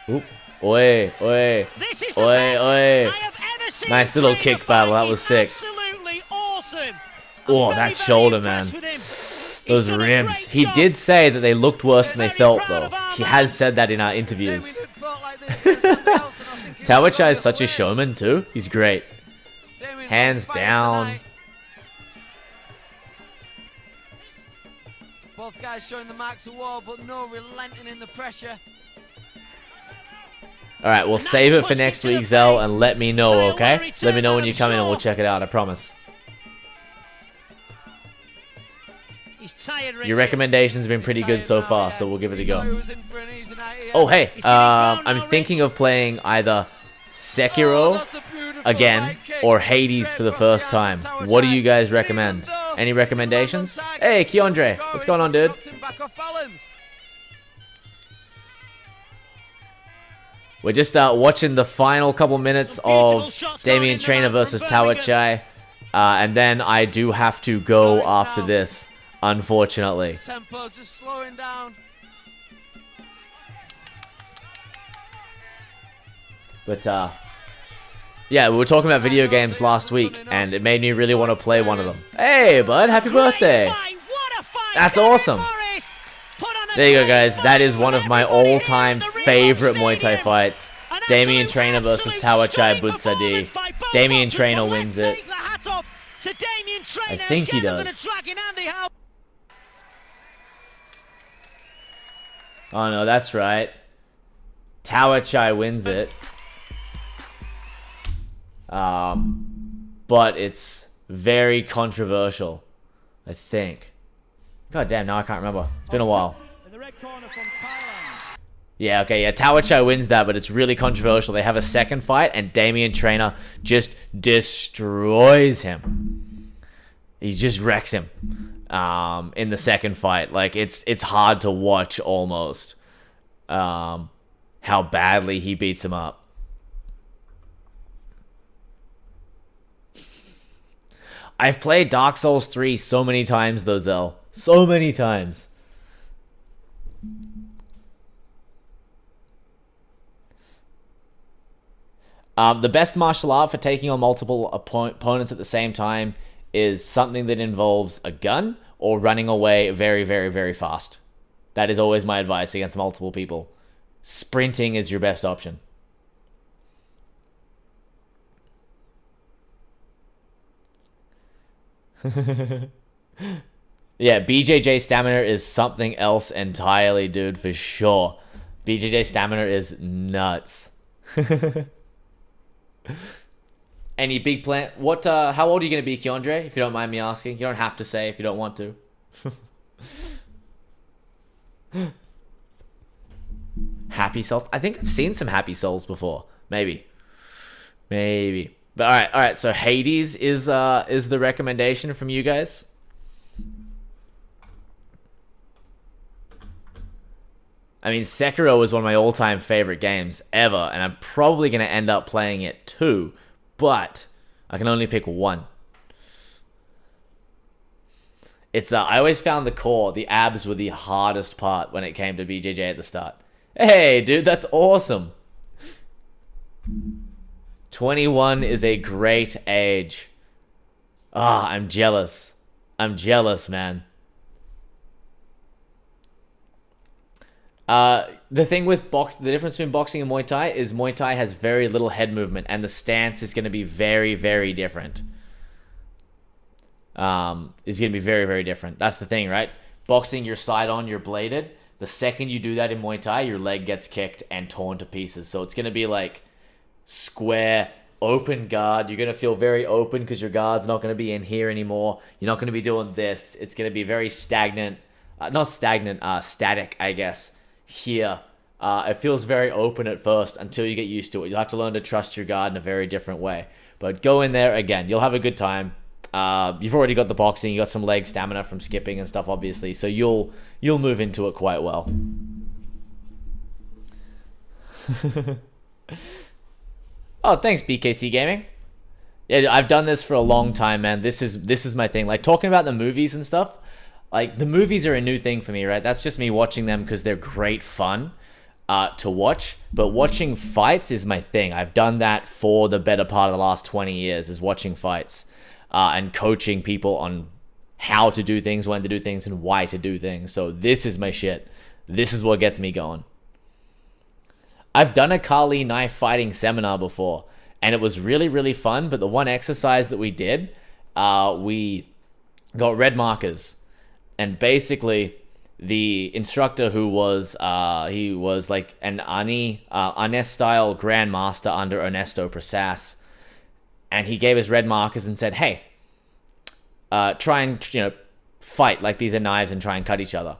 Oop. Oi, oi. This is the oi, best oi. I have ever seen. Nice little kick battle. That was sick. Absolutely awesome. Oh, that shoulder, man. Those rims. He did say that they looked worse than they felt, though. He has said that in our interviews. Tawa Chai is such a showman, too. He's great. Hands down. Both guys showing the marks of war, but no relenting in the pressure. Alright, we'll save it for next week, Zell, and let me know, okay? Let me know when you come in and we'll check it out, I promise. Your recommendations have been pretty good so far, so we'll give it a go. Oh, hey, I'm thinking of playing either Sekiro again or Hades for the first time. What do you guys recommend? Any recommendations? Hey, Keandre, what's going on, dude? We're just watching the final couple minutes of Damien Trainer versus Tawa Chai, and then I do have to go after this, unfortunately. Tempo just slowing down. But yeah, we were talking about video games last week, and it made me really want to play one of them. Hey, bud, happy birthday! That's awesome. There you go, guys. That is one of my all-time favorite Muay Thai fights. Damien Trainer versus Tawa Chai Butsadi. Damien Trainer wins it. I think he does. Oh, no, that's right. Tawa Chai wins it. But it's very controversial, I think. God damn, now I can't remember. It's been a while. Yeah, okay, yeah, Tawa Chai wins that, but it's really controversial. They have a second fight, and Damien Trainer just destroys him. He just wrecks him in the second fight. Like, it's hard to watch, almost, how badly he beats him up. I've played Dark Souls 3 so many times, though, Zell. So many times. The best martial art for taking on multiple opponents at the same time is something that involves a gun or running away very, very, very fast. That is always my advice against multiple people. Sprinting is your best option. Yeah, BJJ stamina is something else entirely, dude, for sure. BJJ stamina is nuts. Any big plan? What? How old are you gonna be, Keandre? If you don't mind me asking, you don't have to say if you don't want to. Happy Souls. I think I've seen some Happy Souls before. Maybe. But all right. So Hades is the recommendation from you guys. I mean, Sekiro is one of my all-time favorite games ever, and I'm probably going to end up playing it too, but I can only pick one. It's I always found the abs were the hardest part when it came to BJJ at the start. Hey, dude, that's awesome. 21 is a great age. I'm jealous. I'm jealous, man. The thing with the difference between boxing and Muay Thai is Muay Thai has very little head movement, and the stance is going to be very, very different. Is going to be very, very different. That's the thing, right? Boxing, you're side on, you're bladed. The second you do that in Muay Thai, your leg gets kicked and torn to pieces. So it's going to be like square, open guard. You're going to feel very open because your guard's not going to be in here anymore. You're not going to be doing this. It's going to be very stagnant. Static, I guess. Here, it feels very open at first until you get used to it. You'll have to learn to trust your guard in a very different way. But go in there again. You'll have a good time. You've already got the boxing. You got some leg stamina from skipping and stuff, obviously. So you'll move into it quite well. Oh, thanks, BKC Gaming. Yeah, I've done this for a long time, man. This is my thing. Like talking about the movies and stuff. Like, the movies are a new thing for me, right? That's just me watching them because they're great fun to watch. But watching fights is my thing. I've done that for the better part of the last 20 years, is watching fights and coaching people on how to do things, when to do things, and why to do things. So this is my shit. This is what gets me going. I've done a Kali knife fighting seminar before, and it was really, really fun. But the one exercise that we did, we got red markers. And basically, the instructor who was, he was like an Arnes-style grandmaster under Ernesto Prasas. And he gave us red markers and said, hey, try and, fight like these are knives and try and cut each other.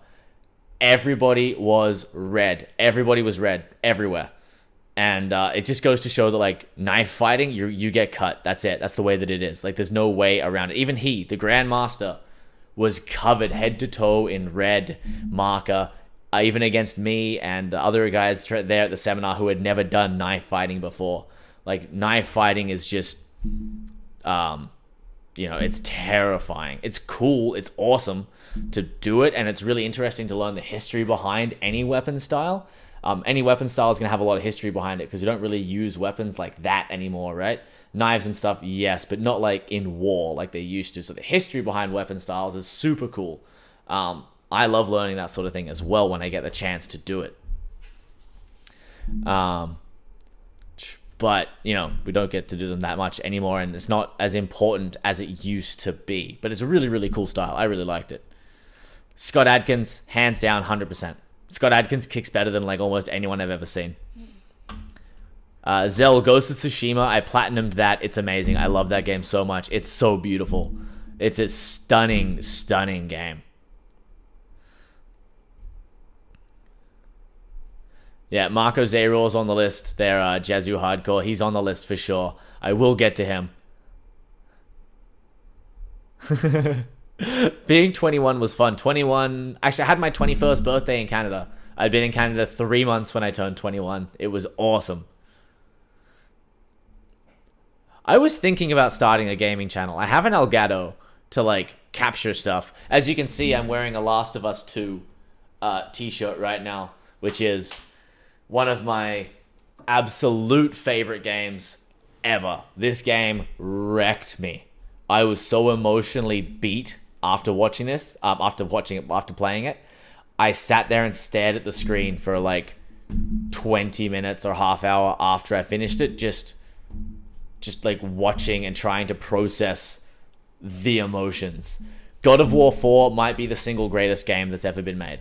Everybody was red. Everybody was red everywhere. And it just goes to show that, like, knife fighting, you get cut. That's it. That's the way that it is. Like, there's no way around it. Even he, the grandmaster, was covered head to toe in red marker, even against me and the other guys there at the seminar who had never done knife fighting before. Like, knife fighting is just, it's terrifying. It's cool. It's awesome to do it, and it's really interesting to learn the history behind any weapon style. Any weapon style is going to have a lot of history behind it because we don't really use weapons like that anymore, right? Knives and stuff, yes, but not like in war like they used to. So the history behind weapon styles is super cool. I love learning that sort of thing as well when I get the chance to do it. But, we don't get to do them that much anymore, and it's not as important as it used to be. But it's a really, really cool style. I really liked it. Scott Adkins, hands down, 100%. Scott Adkins kicks better than like almost anyone I've ever seen. Zell Ghost of Tsushima, I platinumed that. It's amazing. I love that game so much. It's so beautiful. It's a stunning, stunning game. Yeah, Marco Zayror's on the list there, Jazzu Hardcore. He's on the list for sure. I will get to him. Being 21 was fun. 21... Actually, I had my 21st birthday in Canada. I'd been in Canada 3 months when I turned 21. It was awesome. I was thinking about starting a gaming channel. I have an Elgato to, like, capture stuff. As you can see, I'm wearing a Last of Us 2 t-shirt right now, which is one of my absolute favorite games ever. This game wrecked me. I was so emotionally beat after watching this, after playing it. I sat there and stared at the screen for like 20 minutes or half hour after I finished it, just like watching and trying to process the emotions. God of War 4 might be the single greatest game that's ever been made.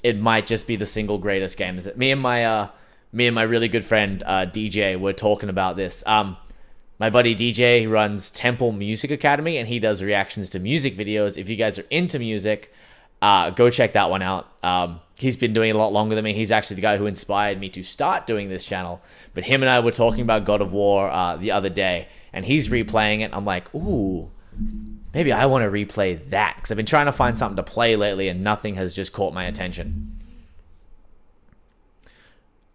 It might just be the single greatest game. Me and my really good friend DJ were talking about this. My buddy DJ runs Temple Music Academy, and he does reactions to music videos. If you guys are into music, Go check that one out. He's been doing it a lot longer than me. He's actually the guy who inspired me to start doing this channel. But him and I were talking about God of War the other day, and he's replaying it. I'm like, ooh, maybe I want to replay that, because I've been trying to find something to play lately, and nothing has just caught my attention.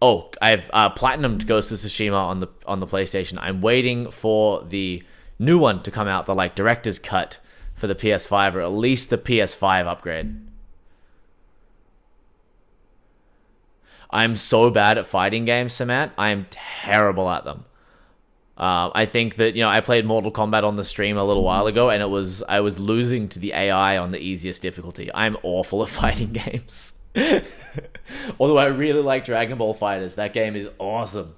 Oh, I've platinumed Ghost of Tsushima on the PlayStation. I'm waiting for the new one to come out, the like director's cut for the PS5, or at least the PS5 upgrade. I'm so bad at fighting games, Samant. I am terrible at them. I think that, I played Mortal Kombat on the stream a little while ago, and I was losing to the AI on the easiest difficulty. I'm awful at fighting games. Although I really like Dragon Ball FighterZ. That game is awesome.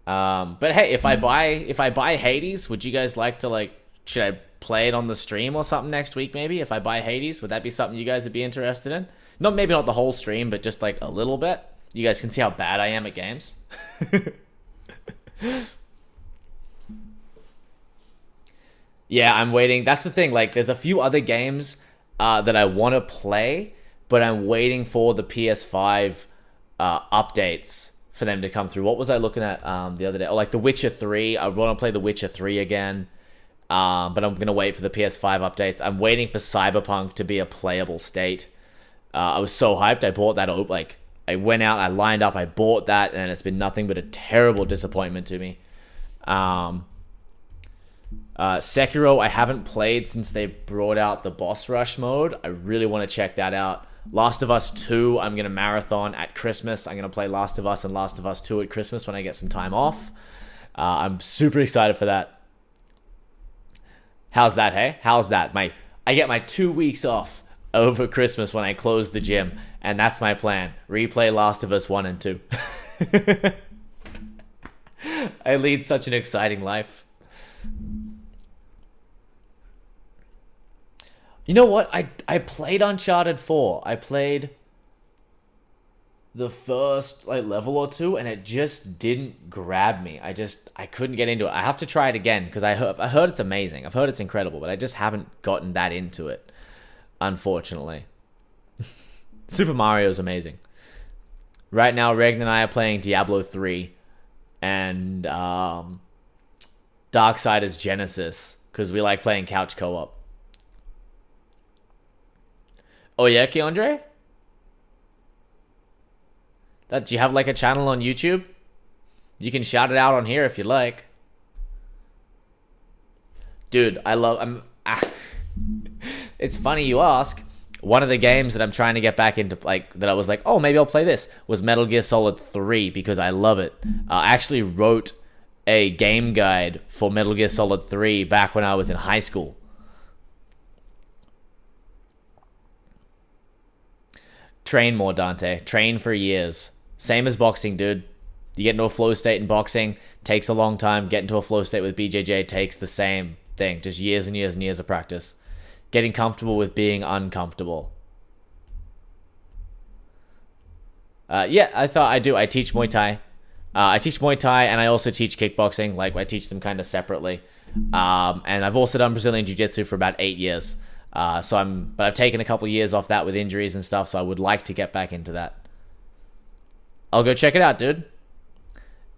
But hey, if I buy Hades, would you guys like to should I play it on the stream or something next week maybe? If I buy Hades, would that be something you guys would be interested in? Maybe not the whole stream, but just like a little bit. You guys can see how bad I am at games. Yeah, I'm waiting. That's the thing. Like, there's a few other games that I want to play, but I'm waiting for the PS5 updates for them to come through. What was I looking at the other day? Oh, like The Witcher 3. I want to play The Witcher 3 again, but I'm going to wait for the PS5 updates. I'm waiting for Cyberpunk to be a playable state. I was so hyped. I bought that. I went out, I lined up, I bought that, and it's been nothing but a terrible disappointment to me. Sekiro, I haven't played since they brought out the boss rush mode. I really want to check that out. Last of Us 2, I'm going to marathon at Christmas. I'm going to play Last of Us and Last of Us 2 at Christmas when I get some time off. I'm super excited for that. How's that, hey? How's that? I get my 2 weeks off over Christmas when I close the gym, and that's my plan. Replay Last of Us 1 and 2. I lead such an exciting life. You know what? I played Uncharted 4. I played the first level or two, and it just didn't grab me. I couldn't get into it. I have to try it again, because I heard it's amazing. I've heard it's incredible, but I just haven't gotten that into it, unfortunately. Super Mario is amazing. Right now, Regan and I are playing Diablo 3 and Darksiders Genesis, because we like playing couch co-op. Oh yeah, Keandre? Do you have a channel on YouTube? You can shout it out on here if you like. Dude, it's funny you ask. One of the games that I'm trying to get back into, that I was like, oh, maybe I'll play this, was Metal Gear Solid 3, because I love it. I actually wrote a game guide for Metal Gear Solid 3 back when I was in high school. Train more, Dante. Train for years. Same as boxing, dude. You get into a flow state in boxing, takes a long time. Get into a flow state with BJJ takes the same thing. Just years and years and years of practice. Getting comfortable with being uncomfortable. Yeah, I do. I teach Muay Thai. I teach Muay Thai, and I also teach kickboxing. I teach them kind of separately. And I've also done Brazilian Jiu-Jitsu for about 8 years. But I've taken a couple years off that with injuries and stuff, so I would like to get back into that. I'll go check it out, dude.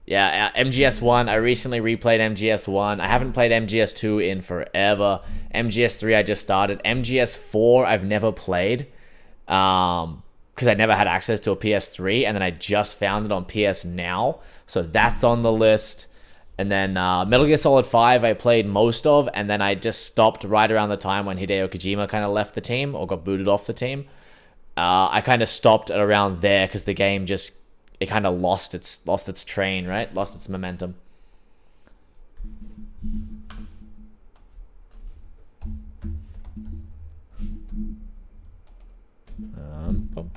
Yeah, MGS1, I recently replayed MGS1. I haven't played MGS2 in forever. MGS3 I just started. MGS4 I've never played, because I never had access to a PS3, and then I just found it on PS Now, so that's on the list. And then Metal Gear Solid 5 I played most of, and then I just stopped right around the time when Hideo Kojima kind of left the team, or got booted off the team. I kind of stopped at around there, because the game just... it kind of lost its train, right? Lost its momentum. Boom.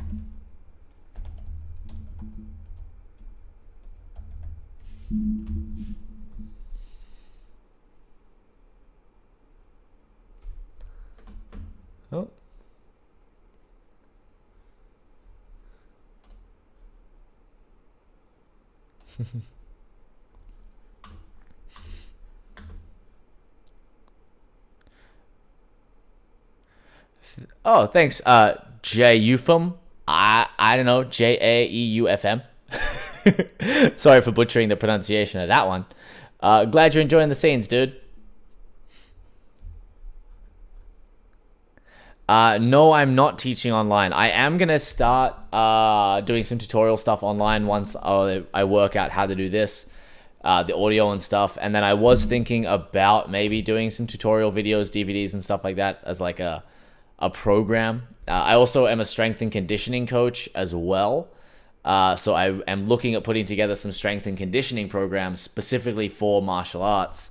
Oh. Oh, thanks. Jaeufm. I don't know. Jaeufm. Sorry for butchering the pronunciation of that one. Glad you're enjoying the scenes, dude. No, I'm not teaching online. I am going to start doing some tutorial stuff online once I work out how to do this, the audio and stuff. And then I was thinking about maybe doing some tutorial videos, DVDs and stuff like that as like a program. I also am a strength and conditioning coach as well. So I am looking at putting together some strength and conditioning programs specifically for martial arts,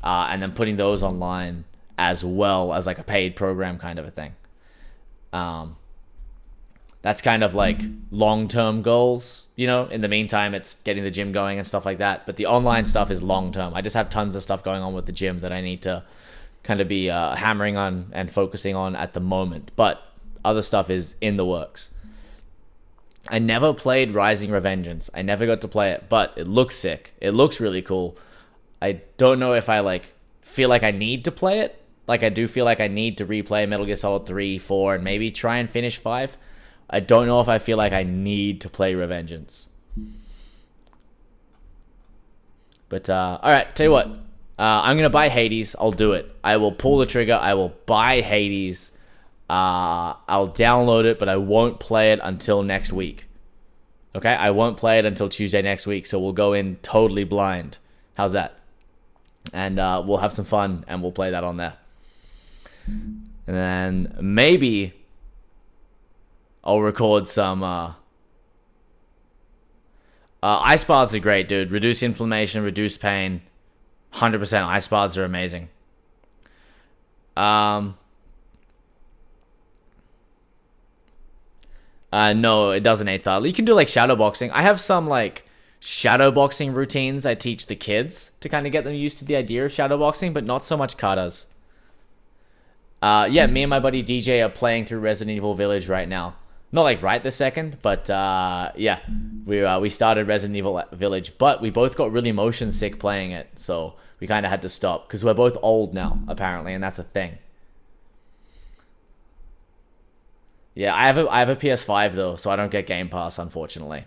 and then putting those online as well as like a paid program kind of a thing. That's kind of like long-term goals, you know. In the meantime, it's getting the gym going and stuff like that. But the online stuff is long-term. I just have tons of stuff going on with the gym that I need to kind of be hammering on and focusing on at the moment. But other stuff is in the works. I never played Rising Revengeance. I never got to play it, but it looks sick. It looks really cool. I don't know if I like feel like I need to play it. Like I do feel like I need to replay Metal Gear Solid 3, 4, and maybe try and finish 5. I don't know if I feel like I need to play Revengeance. But, alright, tell you what. I'm going to buy Hades. I'll do it. I will pull the trigger. I will buy Hades. I'll download it, but I won't play it until next week. Okay? I won't play it until Tuesday next week, so we'll go in totally blind. How's that? And we'll have some fun, and we'll play that on there. And then maybe I'll record some... ice baths are great, dude. Reduce inflammation, reduce pain. 100% ice baths are amazing. No, it doesn't, Aether. You can do like shadow boxing. I have some like shadow boxing routines I teach the kids to kind of get them used to the idea of shadow boxing, but not so much katas. Yeah, me and my buddy DJ are playing through Resident Evil Village right now. Not like right this second, but yeah, we started Resident Evil Village, but we both got really motion sick playing it, so we kind of had to stop because we're both old now, apparently, and that's a thing. Yeah, I have a PS5 though, so I don't get Game Pass, unfortunately.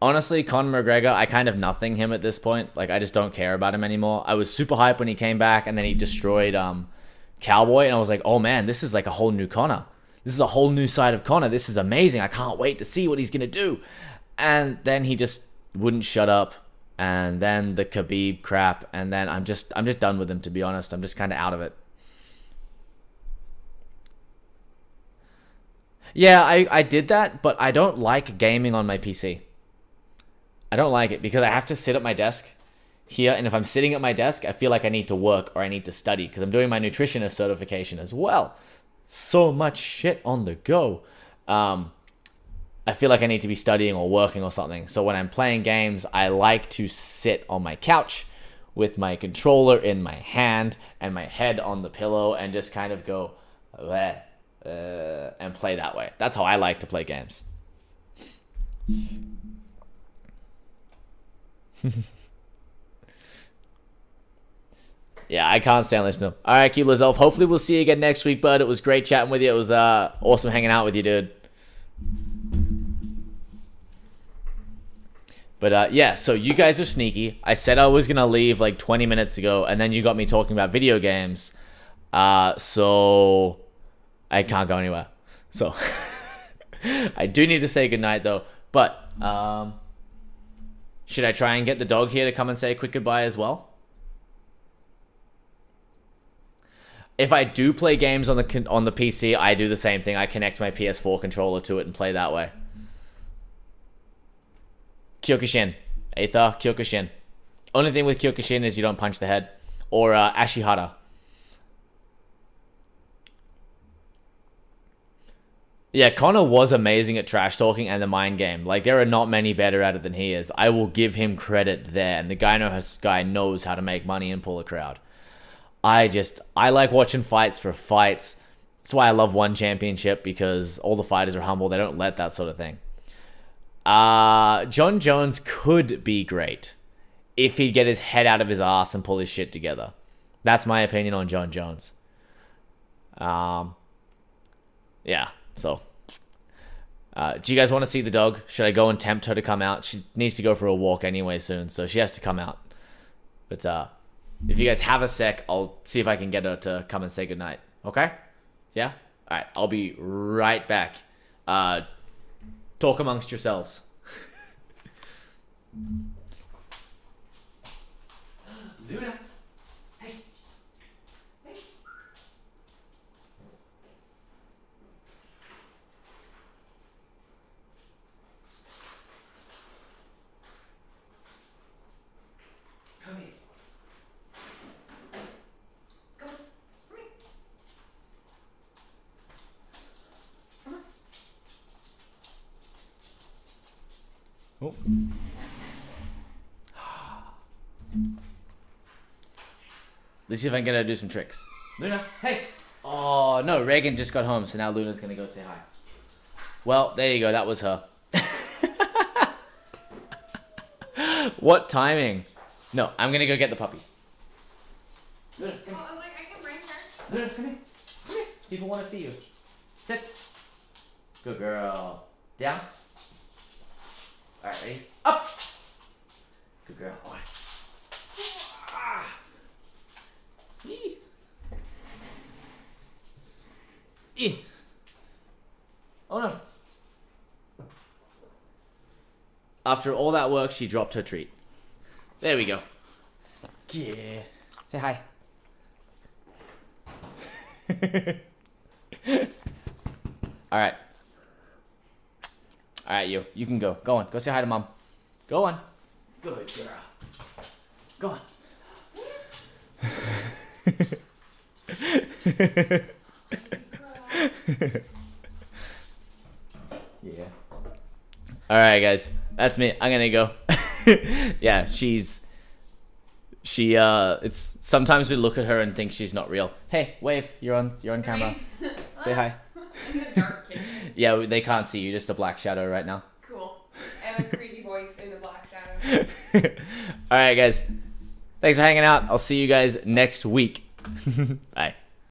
Honestly, Conor McGregor, I kind of nothing him at this point. Like, I just don't care about him anymore. I was super hyped when he came back, and then he destroyed Cowboy, and I was like, oh man, this is like a whole new Conor. This is a whole new side of Conor. This is amazing. I can't wait to see what he's gonna do. And then he just wouldn't shut up. And then the Khabib crap, and then I'm just done with him, to be honest. I'm just kind of out of it. Yeah, I did that, but I don't like gaming on my PC. I don't like it because I have to sit at my desk here, and if I'm sitting at my desk, I feel like I need to work or I need to study because I'm doing my nutritionist certification as well. So much shit on the go. I feel like I need to be studying or working or something. So when I'm playing games, I like to sit on my couch with my controller in my hand and my head on the pillow and just kind of go and play that way. That's how I like to play games. Yeah, I can't stand listening. All right, Keebler's Elf. Hopefully we'll see you again next week, bud. It was great chatting with you. It was awesome hanging out with you, dude. But yeah, so you guys are sneaky. I said I was going to leave like 20 minutes ago, and then you got me talking about video games. So I can't go anywhere. So I do need to say goodnight, though. But should I try and get the dog here to come and say a quick goodbye as well? If I do play games on the PC, I do the same thing. I connect my PS4 controller to it and play that way. Kyokushin. Aether, Kyokushin. Only thing with Kyokushin is you don't punch the head. Or Ashihara. Yeah, Conor was amazing at trash talking and the mind game. Like, there are not many better at it than he is. I will give him credit there. And the guy knows how to make money and pull a crowd. I like watching fights for fights. That's why I love One Championship, because all the fighters are humble. They don't let that sort of thing. John Jones could be great if he'd get his head out of his ass and pull his shit together. That's my opinion on John Jones. Yeah, so. Do you guys want to see the dog? Should I go and tempt her to come out? She needs to go for a walk anyway soon, so she has to come out. But if you guys have a sec, I'll see if I can get her to come and say goodnight. Okay? Yeah? Alright, I'll be right back. Talk amongst yourselves. Luna. Hey. Hey. Come here. Come on. Come here. Come on. Oh. Let's see if I can get her to do some tricks. Luna, hey! Oh, no, Reagan just got home, so now Luna's gonna go say hi. Well, there you go, that was her. What timing? No, I'm gonna go get the puppy. Luna, come here. I was like, I can bring her. Luna, come here. Come here. People want to see you. Sit. Good girl. Down. Alright, ready? Up! Good girl. All right. Oh no. After all that work, she dropped her treat. There we go. Yeah. Say hi. Alright. Alright, you can go. Go on. Go say hi to mom. Go on. Good girl. Go on. Yeah. Alright, guys. That's me. I'm gonna go. Yeah, it's sometimes we look at her and think she's not real. Hey, wave. You're on camera. Say hi. I'm in the dark kitchen. Yeah, they can't see you. Just a black shadow right now. Cool. And a creepy voice in the black shadow. Alright, guys. Thanks for hanging out. I'll see you guys next week. Bye.